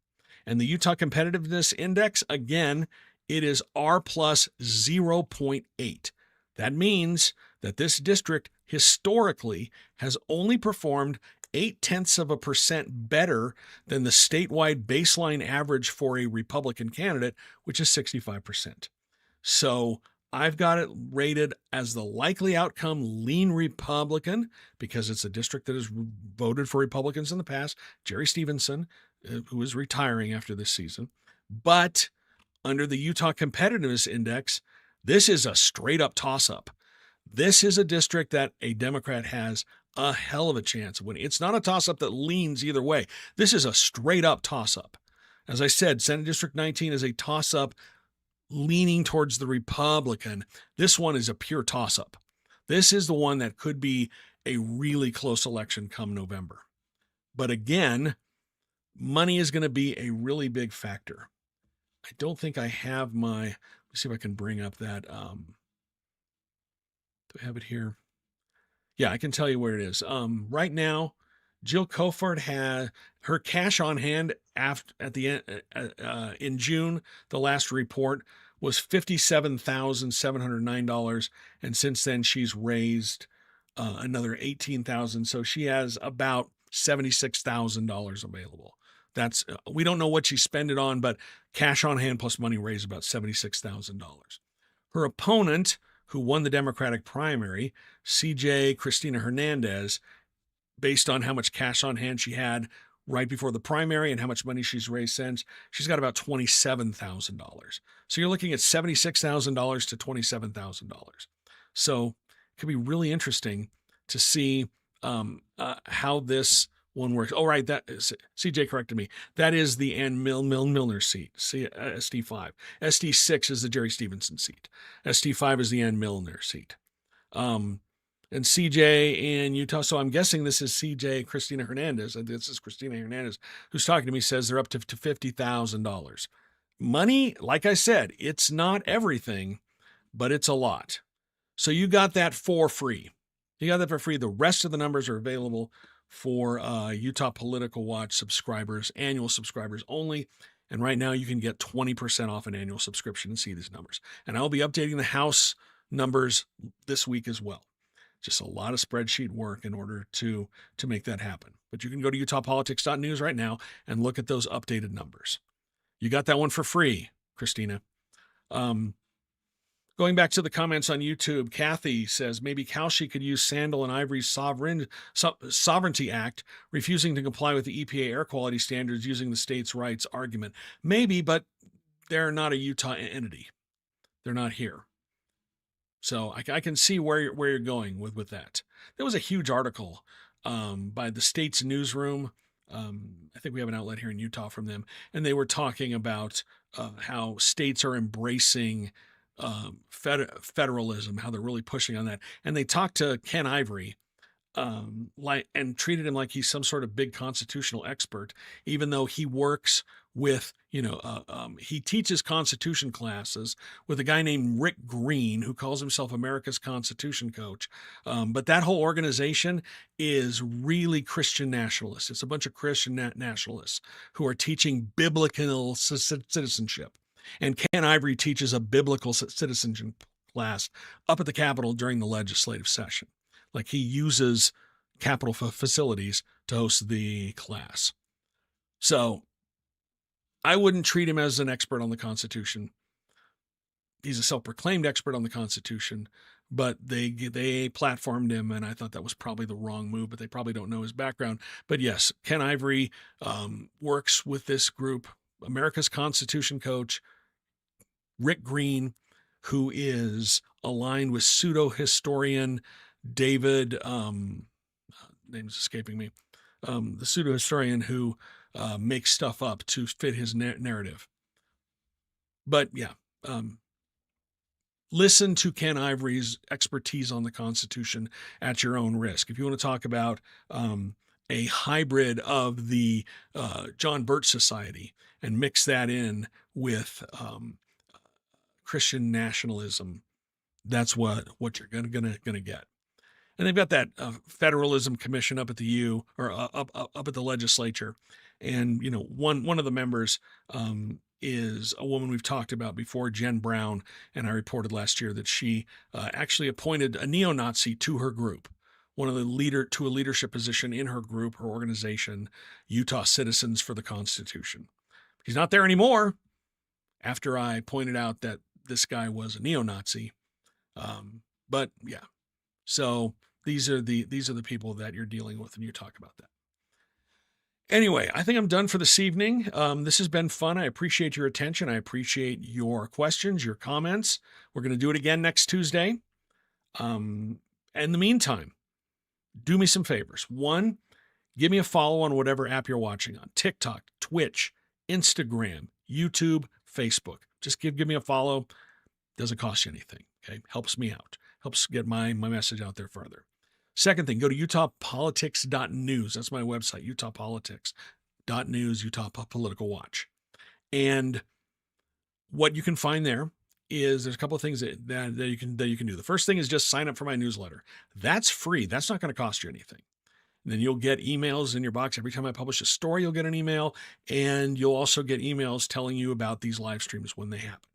And the Utah Competitiveness Index, again, it is R plus 0.8. That means that this district historically has only performed 0.8% better than the statewide baseline average for a Republican candidate, which is 65%. So I've got it rated as the likely outcome lean Republican because it's a district that has voted for Republicans in the past, Jerry Stevenson, who is retiring after this season. But under the Utah Competitiveness Index, this is a straight up toss-up. This is a district that a Democrat has a hell of a chance of winning. It's not a toss-up that leans either way. This is a straight-up toss-up. As I said, Senate District 19 is a toss-up leaning towards the Republican. This one is a pure toss-up. This is the one that could be a really close election come November. But again, money is going to be a really big factor. I don't think I have let's see if I can bring up that. Do I have it here? Yeah, I can tell you where it is. Right now, Jill Kofort had her cash on hand in June. The last report was $57,709, and since then she's raised another $18,000. So she has about $76,000 available. That's we don't know what she spent it on, but cash on hand plus money raised about $76,000. Her opponent, who won the Democratic primary, CJ Cristina Hernandez, based on how much cash on hand she had right before the primary and how much money she's raised since, she's got about $27,000. So you're looking at $76,000 to $27,000. So it could be really interesting to see how this one works. Oh, right. That is, CJ corrected me. That is the Ann Milner seat, ST5. ST6 is the Jerry Stevenson seat. ST5 is the Ann Milner seat. And CJ in Utah. So I'm guessing this is CJ Christina Hernandez. This is Christina Hernandez who's talking to me, says they're up to $50,000. Money, like I said, it's not everything, but it's a lot. So you got that for free. You got that for free. The rest of the numbers are available for Utah Political Watch subscribers, annual subscribers only. And right now you can get 20% off an annual subscription and see these numbers. And I'll be updating the House numbers this week as well. Just a lot of spreadsheet work in order to make that happen. But you can go to utahpolitics.news right now and look at those updated numbers. You got that one for free, Christina. Going back to the comments on YouTube, Kathy says maybe Kalshi could use Sandal and Ivory's Sovereignty Act, refusing to comply with the EPA air quality standards using the states' rights argument. Maybe, but they're not a Utah entity. They're not here. So I can see where you're going with that. There was a huge article by the state's newsroom. I think we have an outlet here in Utah from them, and they were talking about how states are embracing federalism, how they're really pushing on that. And they talked to Ken Ivory, and treated him like he's some sort of big constitutional expert, even though he works with, he teaches Constitution classes with a guy named Rick Green, who calls himself America's Constitution coach. But that whole organization is really Christian nationalists. It's a bunch of Christian nationalists who are teaching biblical citizenship. And Ken Ivory teaches a biblical citizenship class up at the Capitol during the legislative session. Like, he uses Capitol facilities to host the class. So I wouldn't treat him as an expert on the Constitution. He's a self-proclaimed expert on the Constitution, but they platformed him, and I thought that was probably the wrong move, but they probably don't know his background. But yes, Ken Ivory works with this group, America's Constitution coach, Rick Green, who is aligned with pseudo-historian David, name's escaping me, the pseudo-historian who makes stuff up to fit his narrative. But yeah, listen to Ken Ivory's expertise on the Constitution at your own risk. If you want to talk about a hybrid of the John Birch Society and mix that in with Christian nationalism, that's what you're gonna get. And they've got that federalism commission up at the U, or up at the legislature, and one of the members is a woman we've talked about before, Jen Brown, and I reported last year that she actually appointed a neo-Nazi to her group, one of the to a leadership position in her group, her organization, Utah Citizens for the Constitution. He's not there anymore. After I pointed out that this guy was a neo-Nazi, but yeah. So these are the people that you're dealing with when you talk about that. Anyway, I think I'm done for this evening. This has been fun. I appreciate your attention. I appreciate your questions, your comments. We're going to do it again next Tuesday. In the meantime, do me some favors. One, give me a follow on whatever app you're watching on: TikTok, Twitch, Instagram, YouTube, Facebook. Just give me a follow. Doesn't cost you anything. Okay, helps me out. Helps get my message out there further. Second thing, go to utahpolitics.news. That's my website, utahpolitics.news, Utah Political Watch. And what you can find there is there's a couple of things that you can do. The first thing is just sign up for my newsletter. That's free. That's not going to cost you anything. And then you'll get emails in your box. Every time I publish a story, you'll get an email, and you'll also get emails telling you about these live streams when they happen.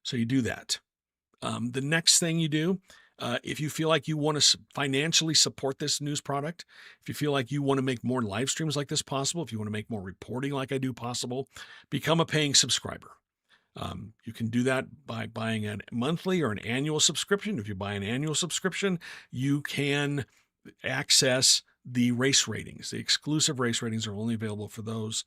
So you do that. The next thing you do, if you feel like you want to financially support this news product, if you feel like you want to make more live streams like this possible, if you want to make more reporting like I do possible, become a paying subscriber. You can do that by buying a monthly or an annual subscription. If you buy an annual subscription, you can access the race ratings. The exclusive race ratings are only available for those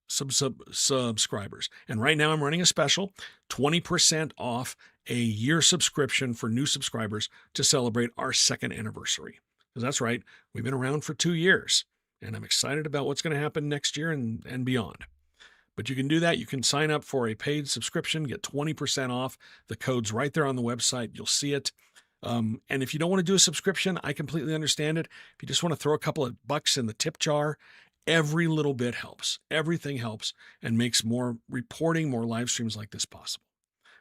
subscribers. And right now I'm running a special, 20% off a year subscription for new subscribers to celebrate our 2nd anniversary. Because that's right, we've been around for 2 years, and I'm excited about what's going to happen next year and beyond. But you can do that. You can sign up for a paid subscription, get 20% off. The code's right there on the website. You'll see it. And if you don't want to do a subscription, I completely understand it. If you just want to throw a couple of bucks in the tip jar, every little bit helps. Everything helps and makes more reporting, more live streams like this possible.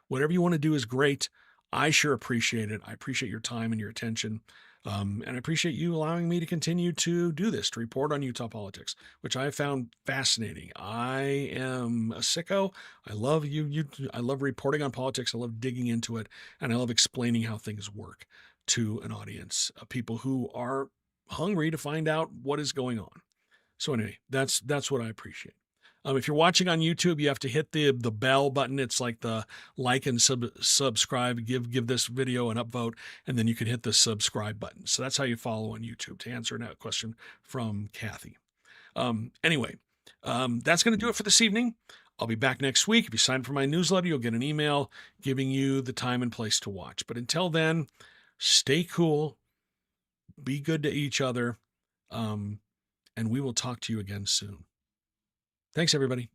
Whatever you want to do is great. I sure appreciate it. I appreciate your time and your attention. And I appreciate you allowing me to continue to do this, to report on Utah politics, which I have found fascinating. I am a sicko. I love I love reporting on politics. I love digging into it, and I love explaining how things work to an audience of people who are hungry to find out what is going on. So anyway, that's what I appreciate. If you're watching on YouTube, you have to hit the bell button. It's like the like and subscribe. Give this video an upvote, and then you can hit the subscribe button. So that's how you follow on YouTube, to answer that question from Kathy. Anyway, that's going to do it for this evening. I'll be back next week. If you sign up for my newsletter, you'll get an email giving you the time and place to watch. But until then, stay cool, be good to each other, and we will talk to you again soon. Thanks, everybody.